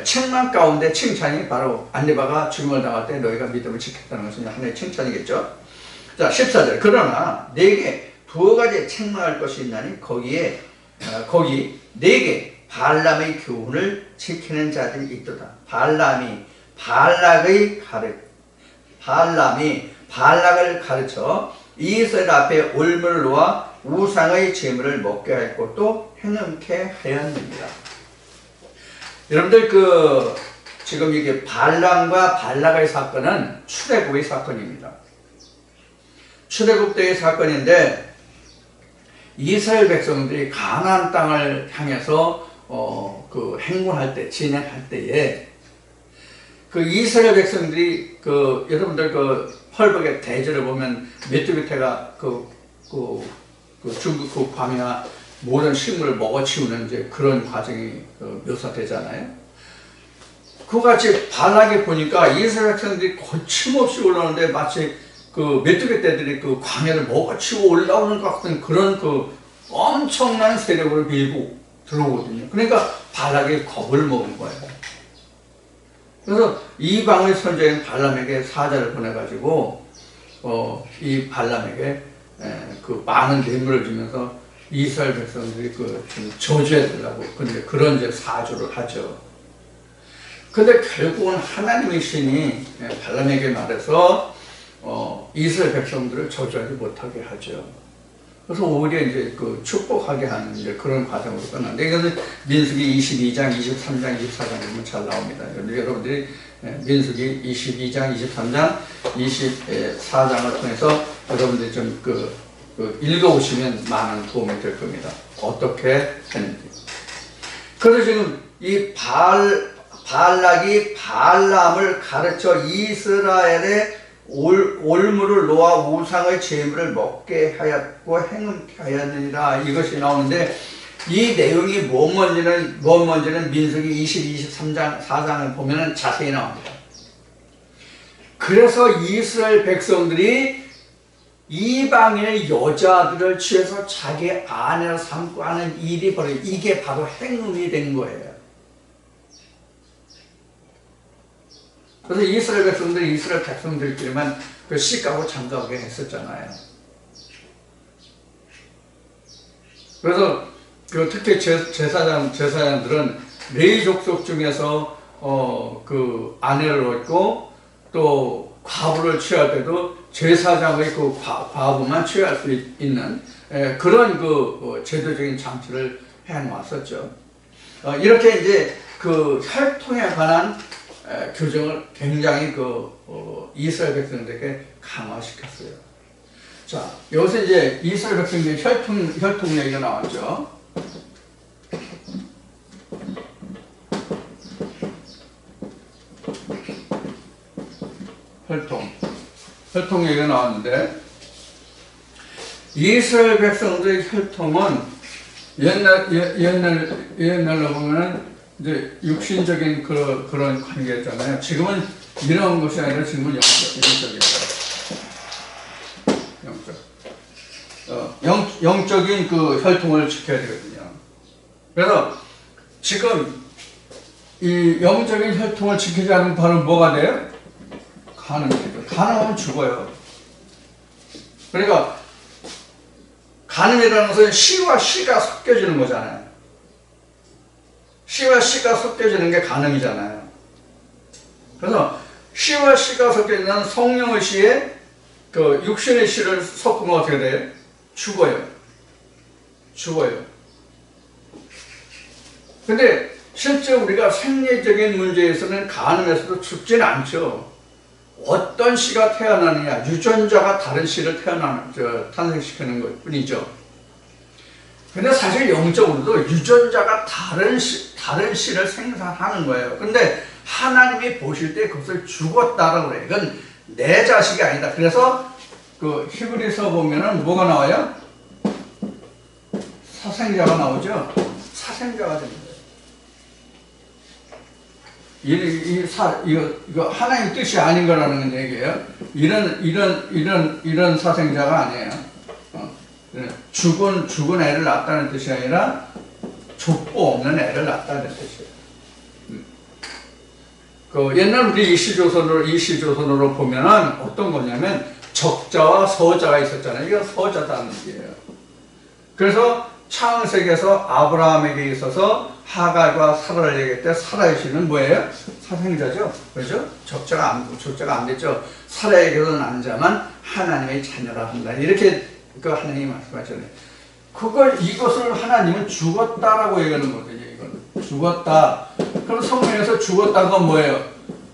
책망 가운데 칭찬이 바로 안디바가 죽임을 당할 때 너희가 믿음을 지켰다는 것은 하나의 칭찬이겠죠. 자, 14절. 그러나 내게 두 가지 책망할 것이 있나니 거기 내게 발람의 교훈을 지키는 자들이 있도다. 발람이 발락을 가르쳐 이스라엘 앞에 올무를 놓아 우상의 제물을 먹게 할 것도 행음케 하였느니라. 여러분들 지금 이게 발람과 발락의 사건은 출애굽의 사건입니다. 출애굽 때의 사건인데 이스라엘 백성들이 가나안 땅을 향해서 행군할 때, 진행할 때에 이스라엘 백성들이 여러분들 헐벅의 대지를 보면 메뚜기떼가 중국 광야 모든 식물을 먹어치우는 이제 그런 과정이 묘사되잖아요. 그같이 발락에 보니까 이스라엘 백성들이 거침없이 올라오는데 마치 메뚜기떼들이 광야를 먹어치고 올라오는 것 같은 그런 엄청난 세력을 밀고 들어오거든요. 그러니까 발락이 겁을 먹은 거예요. 그래서 이방의 선지자인 발람에게 사자를 보내가지고 이 발람에게 많은 뇌물을 주면서 이스라엘 백성들이 저주해달라고 그런 이제 사주를 하죠. 근데 결국은 하나님의 신이 발람에게 말해서 이스라엘 백성들을 저주하지 못하게 하죠. 그래서 오히려 이제 축복하게 하는 이제 그런 과정으로 끝났는데, 이것은 민수기 22장, 23장, 24장 보면 잘 나옵니다. 여러분들이 민수기 22장, 23장, 24장을 통해서 여러분들이 좀 읽어오시면 많은 도움이 될 겁니다. 어떻게 했는지. 그래서 지금 이 발락이 발람을 가르쳐 이스라엘의 올무를 놓아 우상의 제물을 먹게 하였고 행음케 하였느니라, 이것이 나오는데, 이 내용이 뭔지는 민수기 23장 4장을 보면 자세히 나옵니다. 그래서 이스라엘 백성들이 이방인의 여자들을 취해서 자기 아내로 삼고 하는 일이 이게 바로 행음이 된 거예요. 그래서 이스라엘 백성들끼리만 시가고 장가오게 했었잖아요. 그래서 특히 제사장들은 레위 족속 중에서 그 아내를 얻고 또 과부를 취할 때도 제사장의 그 과부만 취할 수 있는 그런 그 제도적인 장치를 해놓았었죠. 이렇게 이제 그 혈통에 관한 규정을 굉장히 이스라엘 백성들에게 강화시켰어요. 자, 여기서 이제 이스라엘 백성들의 혈통 얘기가 나왔죠. 혈통 얘기가 나왔는데, 이스라엘 백성들의 혈통은 옛날로 보면은 이제 육신적인 그런 관계였잖아요. 지금은 이런 것이 아니라 지금은 영적인 그 혈통을 지켜야 되거든요. 그래서 지금 이 영적인 혈통을 지키지 않으면 바로 뭐가 돼요? 간음이죠. 간음하면 죽어요. 그러니까 간음이라는 것은 씨와 씨가 섞여지는 거잖아요. 씨와 씨가 섞여지는 게 간음이잖아요. 그래서 씨와 씨가 섞여지는 성령의 씨에 그 육신의 씨를 섞으면 어떻게 돼요? 죽어요. 근데 실제 우리가 생리적인 문제에서는 간음에서도 죽지는 않죠. 어떤 씨가 태어나느냐, 유전자가 다른 씨를 탄생시키는 것 뿐이죠. 근데 사실 영적으로도 유전자가 다른 씨를 생산하는 거예요. 근데 하나님이 보실 때 그것을 죽었다라고 그래요. 이건 내 자식이 아니다. 그래서 그 히브리서 보면은 뭐가 나와요? 사생자가 나오죠. 사생자가 됩니다. 이거 하나님 뜻이 아닌 거라는 얘기예요. 이런 사생자가 아니에요. 죽은 애를 낳았다는 뜻이 아니라 족보 없는 애를 낳았다는 뜻이에요. 그 옛날 우리 이시조선으로 보면은 어떤 거냐면 적자와 서자가 있었잖아요. 이거 서자다는 얘기예요. 그래서 창세기에서 아브라함에게 있어서 하갈과 사라를 얘기할 때 사라의 씨는 뭐예요? 사생자죠. 그렇죠? 적자가 안 됐죠. 사라에게서 난 자만 하나님의 자녀라 한다. 이렇게 그 하나님이 말씀하셨네요. 이것을 하나님은 죽었다라고 얘기하는 거거든요. 이건 죽었다. 그럼 성경에서 죽었다는 건 뭐예요?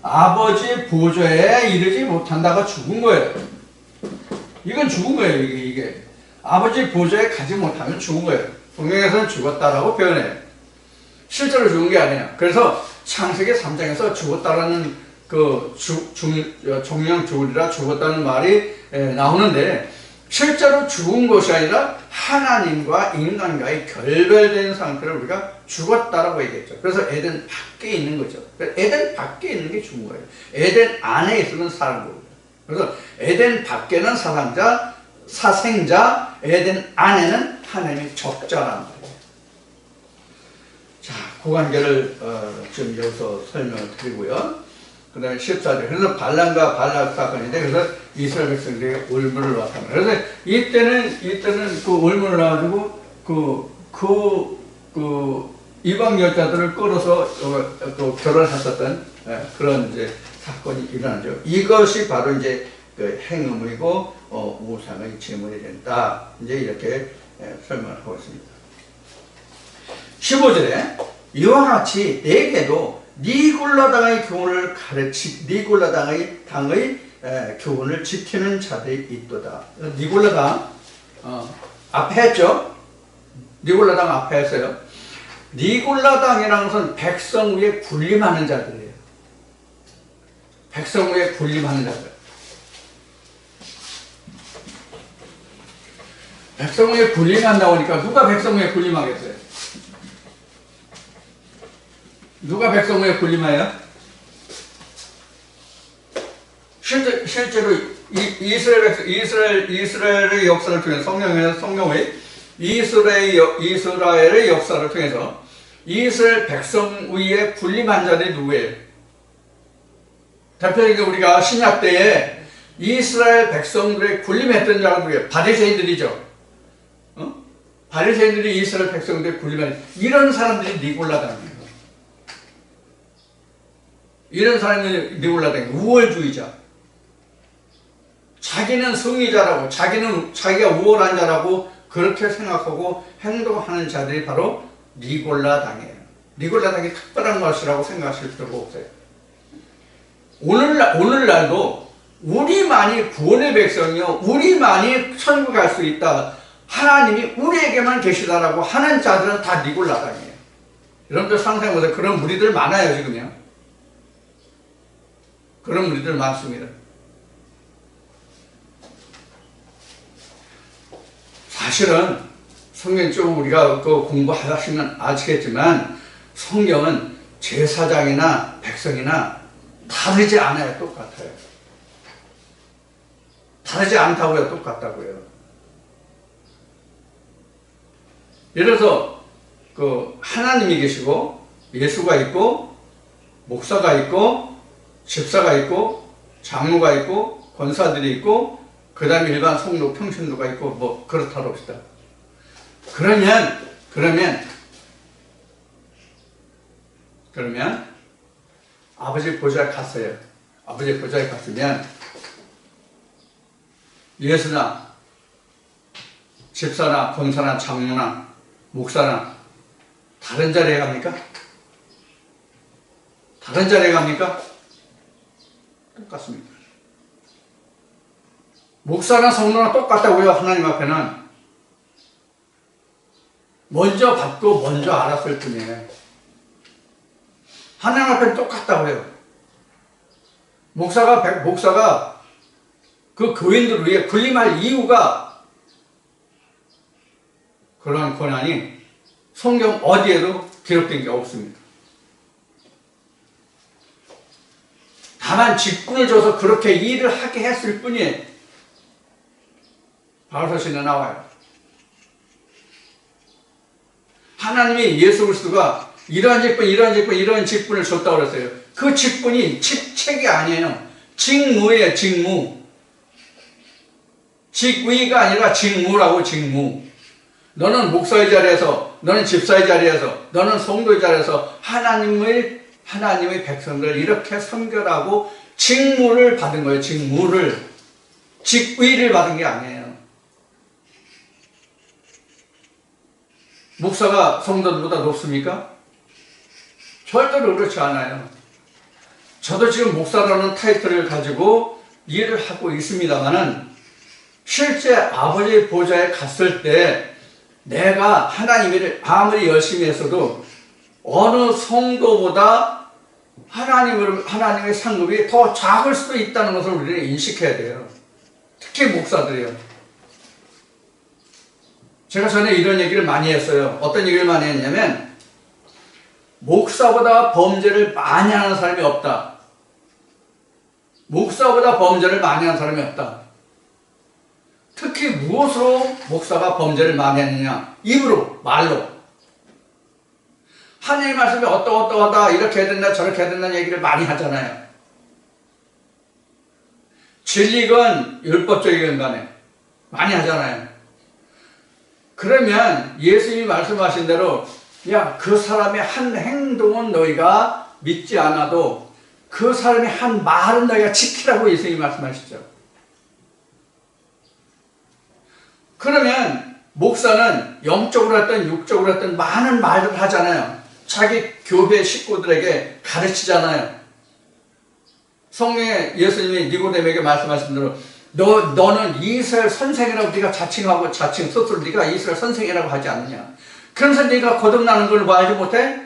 아버지 보좌에 이르지 못한다가 죽은 거예요. 이건 죽은 거예요. 이게 아버지 보좌에 가지 못하면 죽은 거예요. 성경에서는 죽었다라고 표현해요. 실제로 죽은 게 아니에요. 그래서 창세기 3장에서 죽었다라는 그 종령 죽으리라 죽었다는 말이 나오는데 실제로 죽은 것이 아니라 하나님과 인간과의 결별된 상태를 우리가 죽었다라고 얘기했죠. 그래서 에덴 밖에 있는 거죠. 에덴 밖에 있는 게 죽은 거예요. 에덴 안에 있으면 사는 거예요. 그래서 에덴 밖에는 사생자, 에덴 안에는 하나님의 적자라는 거예요. 자, 그 관계를 지금 여기서 설명을 드리고요. 그 다음에 14절. 그래서 발람과 발락 사건인데, 그래서 이스라엘 백성들이 올무를 왔답니다. 그래서 이때는 그 올무를 나가지고, 이방 여자들을 끌어서 또 결혼했었던 그런 이제 사건이 일어나죠. 이것이 바로 이제 그 행음이고, 우상의 제물이 된다. 이제 이렇게 설명을 하고 있습니다. 15절에 이와 같이 내게도 니골라당의 교훈을 당의 교훈을 지키는 자들이 있도다. 니골라당 앞에 했죠. 니골라당 앞에 했어요. 니골라당이라는 것은 백성 위에 군림하는 자들이에요. 백성 위에 군림하는 자들. 백성 위에 군림한다고 하니까 누가 백성 위에 군림하겠어요? 누가 백성 위에 군림해요? 실제로 이스라엘의 역사를 통해서 성경의 이스라엘의 역사를 통해서 이스라엘 백성 위에 군림한 자들이 누구예요? 대표적으로 우리가 신약 때에 이스라엘 백성들의 군림했던 자가 누구예요? 바리새인들이죠. 바리새인들이 이스라엘 백성들 굴리면 이런 사람들이 니골라당이에요. 이런 사람들이 니골라당이에요. 우월주의자. 자기는 승리자라고, 자기가 우월한 자라고 그렇게 생각하고 행동하는 자들이 바로 니골라당이에요. 니골라당이 특별한 것이라고 생각하실 필요가 없어요. 오늘날도 우리만이 구원의 백성이요, 우리만이 천국 갈 수 있다, 하나님이 우리에게만 계시다라고 하는 자들은 다 니골라당이에요. 여러분들 상상해보세요. 그런 무리들 많아요, 지금요. 그런 무리들 많습니다. 사실은 성경 좀 우리가 공부하시면 아시겠지만 성경은 제사장이나 백성이나 다르지 않아요. 똑같아요. 다르지 않다고요. 똑같다고요. 예를 들어서 하나님이 계시고 예수가 있고 목사가 있고 집사가 있고 장로가 있고 권사들이 있고 그 다음에 일반 성도 평신도가 있고 뭐 그렇다고 합시다. 그러면 아버지 보좌에 갔어요. 아버지 보좌에 갔으면 예수나 집사나 권사나 장로나 목사나 다른 자리에 갑니까? 다른 자리에 갑니까? 똑같습니다. 목사나 성도나 똑같다고요. 하나님 앞에는 먼저 받고 먼저 알았을 뿐이에요. 하나님 앞에는 똑같다고요. 목사가 그 교인들을 위해 군림할 이유가 그러한 권한이 성경 어디에도 기록된 게 없습니다. 다만 직분을 줘서 그렇게 일을 하게 했을 뿐이에요. 바울서신에 나와요. 하나님이 예수 그리스도가 이러한 직분을 줬다고 그랬어요. 그 직분이 직책이 아니에요. 직무예요. 직무. 직위가 아니라 직무라고. 직무. 너는 목사의 자리에서, 너는 집사의 자리에서, 너는 성도의 자리에서 하나님의 백성들을 이렇게 섬겨라고 직무를 받은 거예요. 직무를. 직위를 받은 게 아니에요. 목사가 성도들보다 높습니까? 절대로 그렇지 않아요. 저도 지금 목사라는 타이틀을 가지고 일을 하고 있습니다만은 실제 아버지의 보좌에 갔을 때 내가 하나님을 아무리 열심히 했어도 어느 성도보다 하나님의 상급이 더 작을 수도 있다는 것을 우리는 인식해야 돼요. 특히 목사들이요. 제가 전에 이런 얘기를 많이 했어요. 어떤 얘기를 많이 했냐면 목사보다 범죄를 많이 하는 사람이 없다. 목사보다 범죄를 많이 하는 사람이 없다. 특히 무엇으로 목사가 범죄를 많이 했느냐? 입으로, 말로. 하나님 말씀이 어떠하다, 이렇게 해야 된다, 저렇게 해야 된다는 얘기를 많이 하잖아요. 진리건 율법적이건 간에 많이 하잖아요. 그러면 예수님이 말씀하신 대로 그 사람의 한 행동은 너희가 믿지 않아도 그 사람의 한 말은 너희가 지키라고 예수님이 말씀하시죠. 그러면 목사는 영적으로 했든 육적으로 했든 많은 말을 하잖아요. 자기 교회 식구들에게 가르치잖아요. 성경에 예수님이 니고데모에게 말씀하신 대로 너는 이스라엘 선생이라고 네가 자칭하고 스스로 네가 이스라엘 선생이라고 하지 않느냐. 그러면서 네가 거듭나는 걸 알지 못해?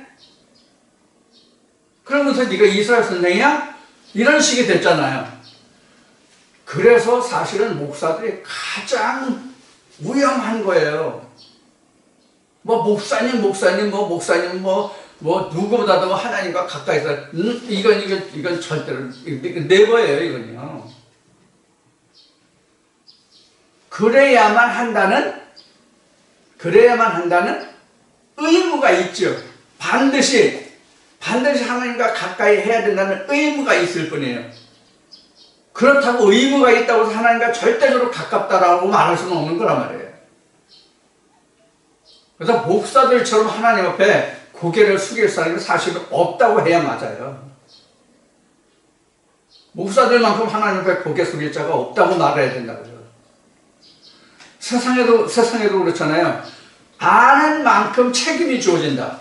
그러면서 네가 이스라엘 선생이야? 이런 식이 됐잖아요. 그래서 사실은 목사들이 가장 위험한 거예요. 목사님 누구보다도 하나님과 가까이 있어. 이건 절대로 네버예요, 이건요. 그래야만 한다는 의무가 있죠. 반드시 하나님과 가까이 해야 된다는 의무가 있을 뿐이에요. 그렇다고 의무가 있다고 해서 하나님과 절대적으로 가깝다라고 말할 수는 없는 거란 말이에요. 그래서 목사들처럼 하나님 앞에 고개를 숙일 사람이 사실은 없다고 해야 맞아요. 목사들만큼 하나님 앞에 고개 숙일 자가 없다고 말해야 된다고요. 세상에도 그렇잖아요. 아는 만큼 책임이 주어진다.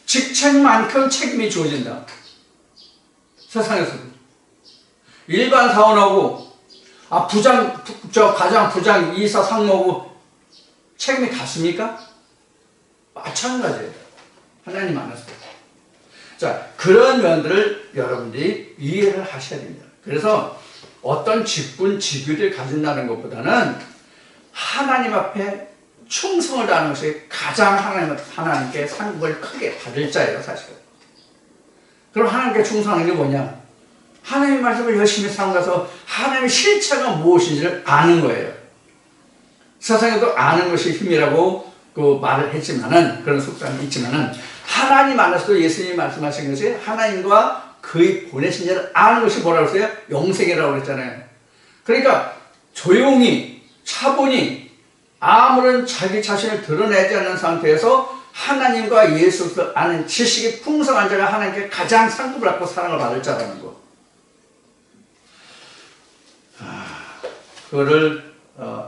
직책만큼 책임이 주어진다. 세상에서도. 일반 사원하고, 과장, 부장, 이사, 상무하고 책임이 같습니까? 마찬가지예요. 하나님 안에서. 자, 그런 면들을 여러분들이 이해를 하셔야 됩니다. 그래서 어떤 직분, 직위를 가진다는 것보다는 하나님 앞에 충성을 다하는 것이 가장 하나님께 상급을 크게 받을 자예요, 사실은. 그럼 하나님께 충성하는 게 뭐냐? 하나님의 말씀을 열심히 삼가서 하나님의 실체가 무엇인지를 아는 거예요. 세상에도 아는 것이 힘이라고 그 말을 했지만은, 그런 속담이 있지만은, 하나님 안에서도 예수님이 말씀하신 것이 하나님과 그의 보내신 자를 아는 것이 뭐라고 했어요? 영생이라고 그랬잖아요. 그러니까 조용히, 차분히, 아무런 자기 자신을 드러내지 않는 상태에서 하나님과 예수를 아는 지식이 풍성한 자가 하나님께 가장 상급을 받고 사랑을 받을 자라는 거. 그거를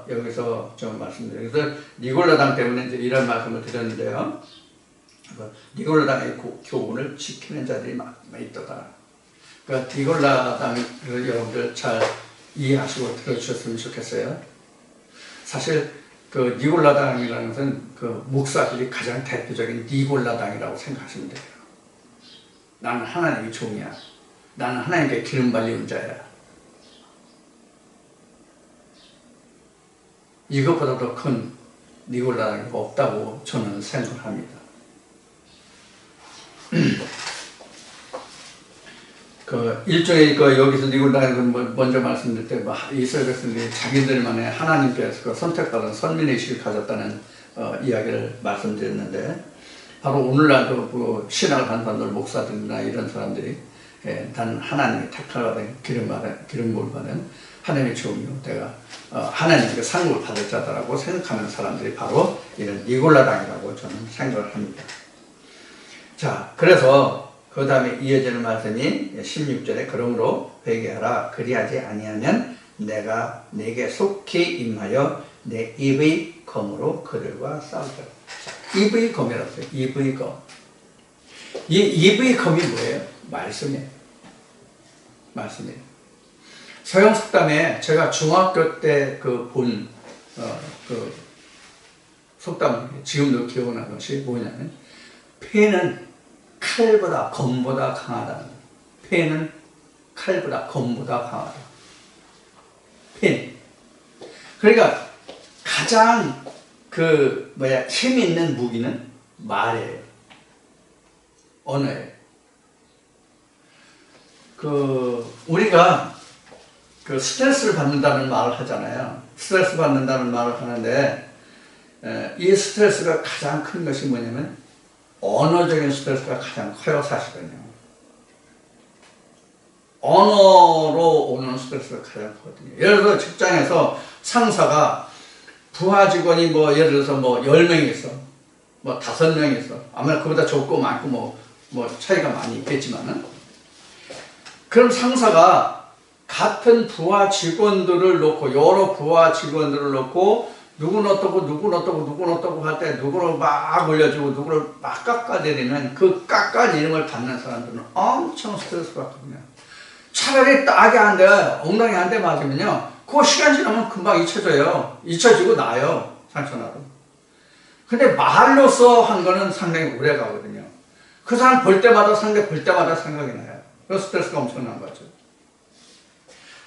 여기서 좀 말씀드려요. 그래서 니골라당 때문에 이제 이런 말씀을 드렸는데요. 니골라당의 교훈을 지키는 자들이 많이 있더라. 그러니까 니골라당을 여러분들 잘 이해하시고 들어주셨으면 좋겠어요. 사실 그 니골라당이라는 것은 그 목사들이 가장 대표적인 니골라당이라고 생각하시면 돼요. 나는 하나님의 종이야. 나는 하나님께 기름 발리는 자야. 이것보다 더 큰 니골라당이 없다고 저는 생각합니다. 그 일종의 여기서 니골라당은 먼저 말씀드릴 때 이스라엘 백성들이 자기들만의 하나님께서 선택받은 선민의 의식을 가졌다는 이야기를 말씀드렸는데, 바로 오늘날도 그 신학을 하는 사람들, 목사들이나 이런 사람들이 단 하나님이 택하받은 기름을 받은 하나님의 종이요, 내가 하나님께 상급을 받을 자다라고 생각하는 사람들이 바로 이런 니골라당이라고 저는 생각을 합니다. 자, 그래서 그 다음에 이어지는 말씀이 16절에 그러므로 회개하라. 그리하지 아니하면 내가 내게 속히 임하여 내 입의 검으로 그들과 싸우리라. 입의 검이라고 해요. 입의 검. 이 입의 검이 뭐예요? 말씀이에요. 말씀이에요. 서영 속담에 제가 중학교 때 본 속담, 지금도 기억나는 것이 뭐냐면, 패는 칼보다 검보다 강하다. 패는 칼보다 검보다 강하다. 패. 그러니까 가장 힘 있는 무기는 말이에요. 언어예요. 우리가 스트레스를 받는다는 말을 하잖아요. 스트레스 받는다는 말을 하는데, 이 스트레스가 가장 큰 것이 뭐냐면, 언어적인 스트레스가 가장 커요, 사실은요. 언어로 오는 스트레스가 가장 크거든요. 예를 들어 직장에서 상사가 부하 직원이 예를 들어서 10명이 있어. 5명이 있어. 아마 그보다 적고 많고 차이가 많이 있겠지만은. 그럼 상사가 같은 부하 직원들을 놓고, 여러 부하 직원들을 놓고, 누구는 어떠고 할 때 누구를 막 올려주고 누구를 막 깎아내리면 그 깎아내리는 걸 받는 사람들은 엄청 스트레스 받거든요. 차라리 딱이 한 대, 엉덩이 한 대 맞으면요, 그 시간 지나면 금방 잊혀져요. 잊혀지고 나요. 상처나도. 근데 말로써 한 거는 상당히 오래 가거든요. 그 사람 상대 볼 때마다 생각이 나요. 그 스트레스가 엄청난 거죠.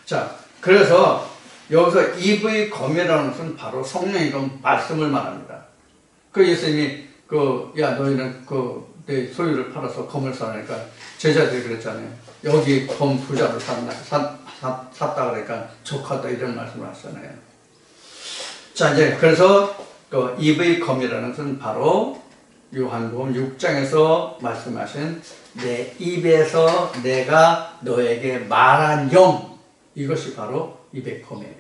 자, 그래서 여기서 입의 검이라는 것은 바로 성령의 검, 말씀을 말합니다. 예수님이 야, 너희는 내 소유를 팔아서 검을 사니까 제자들이 그랬잖아요. 여기 검 2자를 샀다 그러니까 좋겠다, 이런 말씀을 하셨잖아요. 자, 이제 그래서 입의 검이라는 것은 바로 요한복음 6장에서 말씀하신 내 입에서 내가 너에게 말한 영, 이것이 바로 입의 검이에요.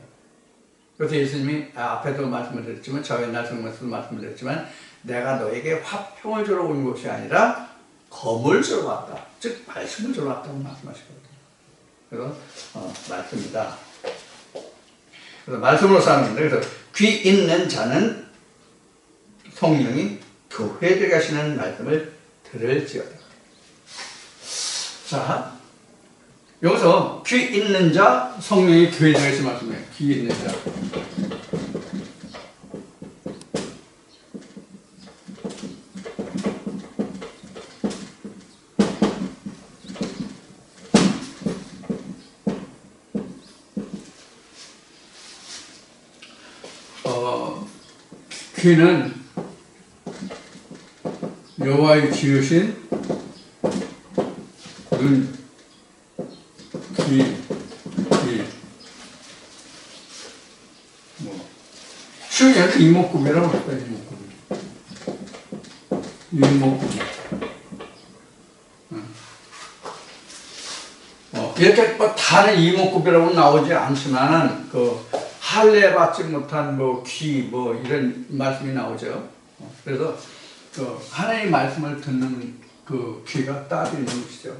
그래서 예수님이 앞에도 말씀을 드렸지만 좌우의 날성에서도 말씀을 드렸지만 내가 너에게 화평을 주러 온 것이 아니라 검을 주러 왔다. 즉 말씀을 주러 왔다고 말씀하시거든요. 그래서 말씀이다. 그래서 말씀으로 사는 건데 그래서 귀 있는 자는 성령이 교회에 들어가시는 말씀을 들을지어다. 자, 여기서 귀 있는 자, 성령이 교회에 들어가시는 말씀이에요. 귀 있는 자. 귀는 여호와의 지으신 눈, 귀, 쉬운 얘기로 이목구비라고 합니다. 이목구비. 이렇게 다른 이목구비라고 나오지 않지만은 할례 받지 못한 귀 이런 말씀이 나오죠. 그래서 하나님의 말씀을 듣는 귀가 따로 있는 것이죠.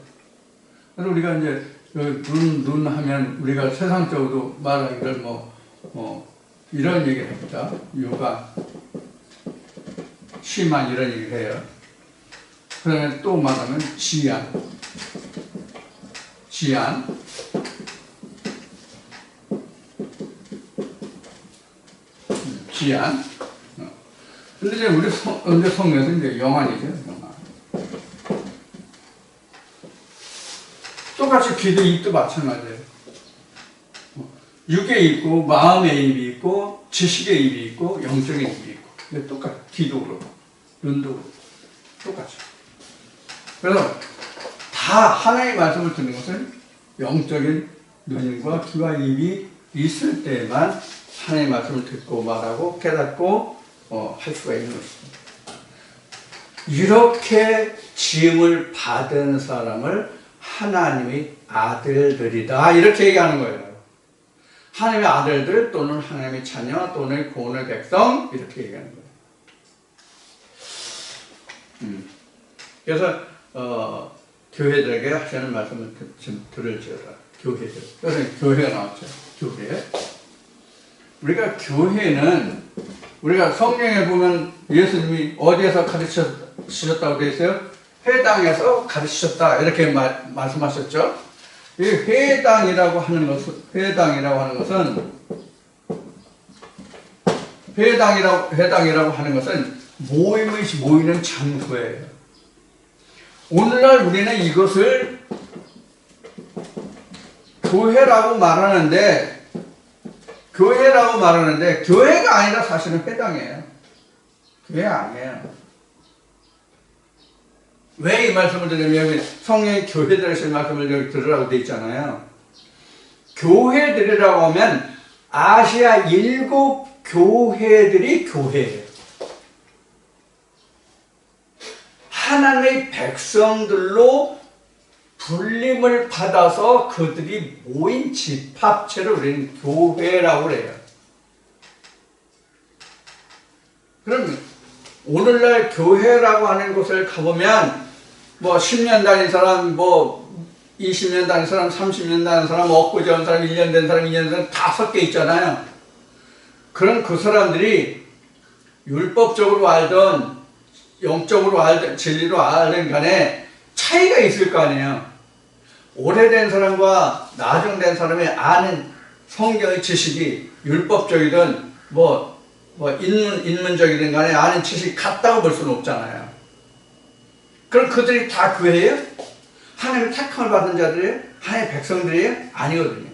그래서 우리가 이제 눈 하면 우리가 세상적으로 말하기를 이런 얘기를 합니다. 요가, 심한 이런 얘기를 해요. 그다음에 또 말하면 지안. 근데 이제 우리 성경에서 이제 영안이죠, 영안. 똑같이 귀도 입도 마찬가지예요. 육의 입고, 마음의 입이 있고, 지식의 입이 있고, 영적인 입이 있고. 근데 똑같아. 귀도 그렇고, 눈도 그렇고. 똑같죠. 그래서 다 하나의 말씀을 듣는 것은 영적인 눈과 귀와 입이 있을 때만 하나님의 말씀을 듣고 말하고 깨닫고 할 수가 있는 것입니다. 이렇게 지음을 받은 사람을 하나님의 아들들이다 이렇게 얘기하는 거예요. 하나님의 아들들 또는 하나님의 자녀 또는 구원의 백성 이렇게 얘기하는 거예요. 그래서 교회들에게 하시는 말씀을 들을지어다. 교회들. 그래서 교회가 나왔죠. 교회. 우리가 교회는 우리가 성경에 보면 예수님이 어디에서 가르치셨다고 되어 있어요? 회당에서 가르치셨다 이렇게 말씀하셨죠. 이 회당이라고 하는 것은 모이는 장소예요. 오늘날 우리는 이것을 교회라고 말하는데 교회가 아니라 사실은 회당이에요. 교회 아니에요. 왜 이 말씀을 드리냐면 성령이 교회들의 말씀을 들으라고 되어 있잖아요. 교회들이라고 하면 아시아 7 교회들이 교회예요. 하나님의 백성들로 불림을 받아서 그들이 모인 집합체를 우리는 교회라고 그래요. 그럼 오늘날 교회라고 하는 곳을 가보면 10년 다닌 사람, 20년 다닌 사람, 30년 다닌 사람, 엊그제 온 사람, 1년 된 사람, 2년 된 사람 다 섞여 있잖아요. 그런 그 사람들이 율법적으로 알든 영적으로 알든 진리로 알든 간에 차이가 있을 거 아니에요. 오래된 사람과 나중된 사람이 아는 성경의 지식이 율법적이든 인문적이든 간에 아는 지식이 같다고 볼 수는 없잖아요. 그럼 그들이 다 교회예요? 하나님의 택함을 받은 자들이에요? 하나님의 백성들이에요? 아니거든요.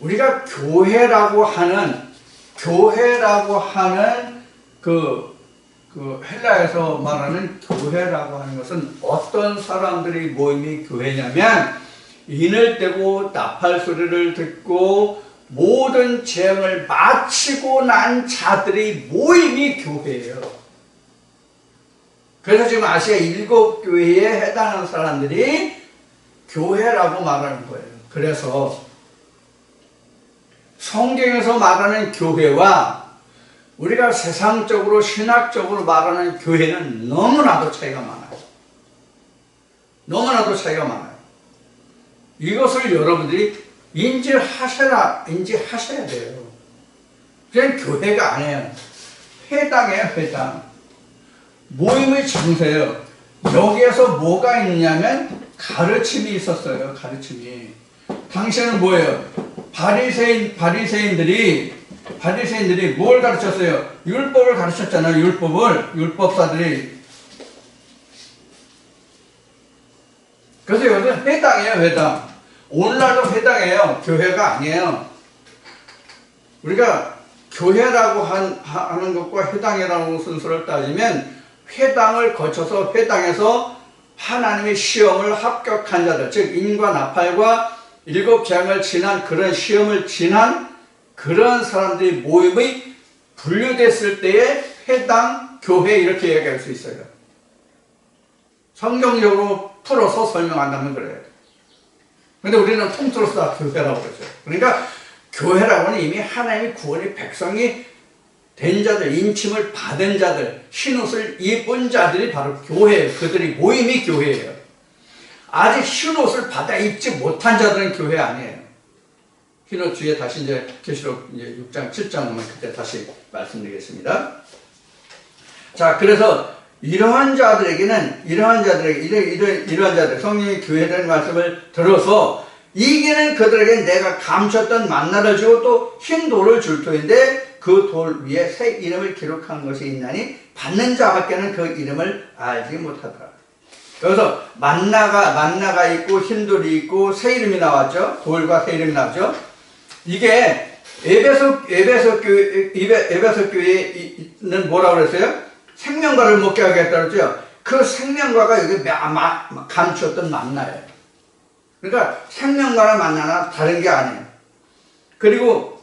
우리가 교회라고 하는 헬라에서 말하는 교회라고 하는 것은 어떤 사람들이 모임이 교회냐면 인을 떼고 나팔 소리를 듣고 모든 재앙을 마치고 난 자들이 모임이 교회예요. 그래서 지금 아시아 7 교회에 해당하는 사람들이 교회라고 말하는 거예요. 그래서 성경에서 말하는 교회와 우리가 세상적으로 신학적으로 말하는 교회는 너무나도 차이가 많아요. 너무나도 차이가 많아요. 이것을 여러분들이 인지하셔야 돼요. 그냥 교회가 아니에요. 회당이에요, 회당. 모임의 장소예요. 여기에서 뭐가 있냐면 가르침이 있었어요. 가르침이. 당시에는 뭐예요? 바리새인들이 뭘 가르쳤어요? 율법을 가르쳤잖아요. 율법사들이. 그래서 여기는 회당이에요, 회당. 오늘날도 회당이에요. 교회가 아니에요. 우리가 교회라고 하는 것과 회당이라는 순서를 따지면 회당을 거쳐서 회당에서 하나님의 시험을 합격한 자들, 즉 인과 나팔과 7재앙을 지난 그런 시험을 지난 그런 사람들이 모임이 분류됐을 때에 회당, 교회 이렇게 얘기할 수 있어요. 성경적으로 풀어서 설명한다면 그래요. 근데 우리는 통틀어서 다 교회라고 그러죠. 그러니까 교회라고는 이미 하나님의 구원의 백성이 된 자들, 인침을 받은 자들, 흰옷을 입은 자들이 바로 교회예요. 그들이 모임이 교회예요. 아직 흰옷을 받아 입지 못한 자들은 교회 아니에요. 흰옷 뒤에 다시 이제 계시록 6장, 7장 보면 그때 다시 말씀드리겠습니다. 자, 그래서 이러한 자들, 성령의 교회라는 말씀을 들어서 이기는 그들에게 내가 감췄던 만나를 주고 또 흰 돌을 줄 터인데 그 돌 위에 새 이름을 기록한 것이 있나니 받는 자밖에는 그 이름을 알지 못하더라. 그래서 만나가 있고 흰 돌이 있고 새 이름이 나왔죠. 돌과 새 이름이 나왔죠. 이게 에베소 교회는 뭐라고 그랬어요? 생명과를 먹게 하겠다 그랬죠. 그 생명과가 여기 감추었던 만나예요. 그러니까 생명과나 만나나 다른 게 아니에요. 그리고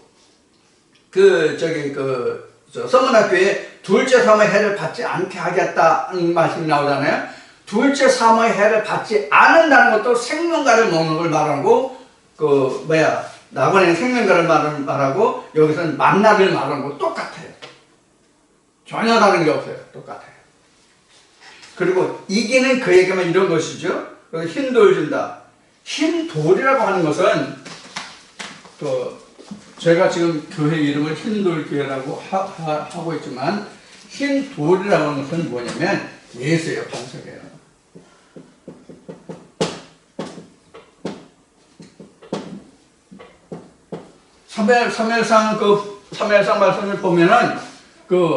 서문학교에 둘째 사모의 해를 받지 않게 하겠다는 말씀이 나오잖아요. 둘째 사모의 해를 받지 않는다는 것도 생명과를 먹는 걸 말하고 나번에는 생명과를 말하고 여기서는 만나를 말하는 거 똑같아요. 전혀 다른 게 없어요. 똑같아요. 그리고 이기는 그에게만 이런 것이죠. 흰 돌 준다. 흰 돌이라고 하는 것은 제가 지금 교회 이름을 흰돌교회라고 하고 있지만 흰 돌이라고 하는 것은 뭐냐면 예수예요. 반석이에요. 사무엘상 말씀을 보면은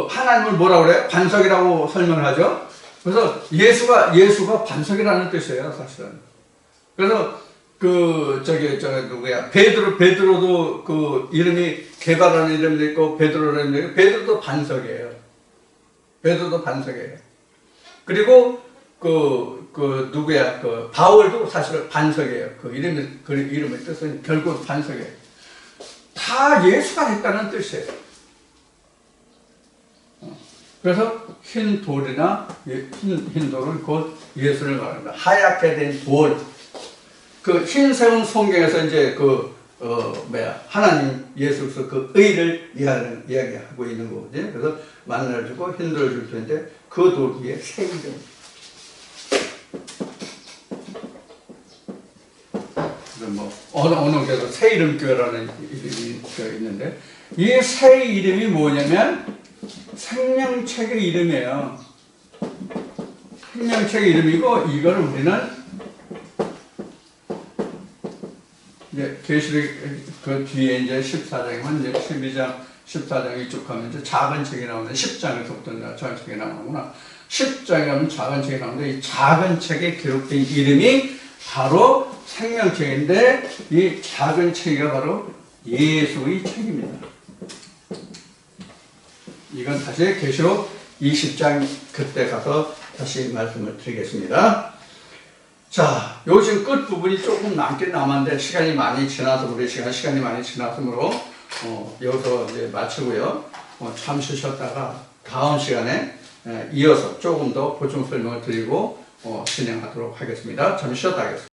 하나님을 뭐라고 그래요? 반석이라고 설명을 하죠. 그래서 예수가 반석이라는 뜻이에요, 사실은. 그래서 베드로도 이름이 개발하는 이름도 있고 베드로라는 이름이 베드로도 반석이에요. 그리고 바울도 사실 반석이에요. 그 이름의 뜻은 결국 반석이에요. 다 예수가 했다는 뜻이에요. 그래서 흰 돌이나 흰 돌은 곧 예수를 말합니다. 하얗게 된 돌. 흰색은 성경에서 이제 하나님 예수께서 그 의를 이야기하고 있는 거거든요. 그래서 만나를 주고 흰 돌을 줄 텐데 그 돌 위에 새 이름. 어느 교회도 새 이름 교회라는 이름이 있는데 이 새 이름이 뭐냐면 생명책의 이름이에요. 생명책의 이름이고 이걸 우리는 계시록 그 뒤에 이제 14장이면 이제 12장, 14장 이쪽 가면 이제 작은 책이 나오는데 10장에서부터 작은 책이 나오는구나. 10장에 가면 작은 책이 나오는데 이 작은 책에 기록된 이름이 바로 생명책인데 이 작은 책이 바로 예수의 책입니다. 이건 다시 계시록 20장 그때 가서 다시 말씀을 드리겠습니다. 자, 요 지금 끝부분이 조금 남긴 남았는데 시간이 많이 지나서 시간이 많이 지나서므로 여기서 이제 마치고요. 잠시 쉬었다가 다음 시간에 이어서 조금 더 보충 설명을 드리고 진행하도록 하겠습니다. 잠시 쉬었다 하겠습니다.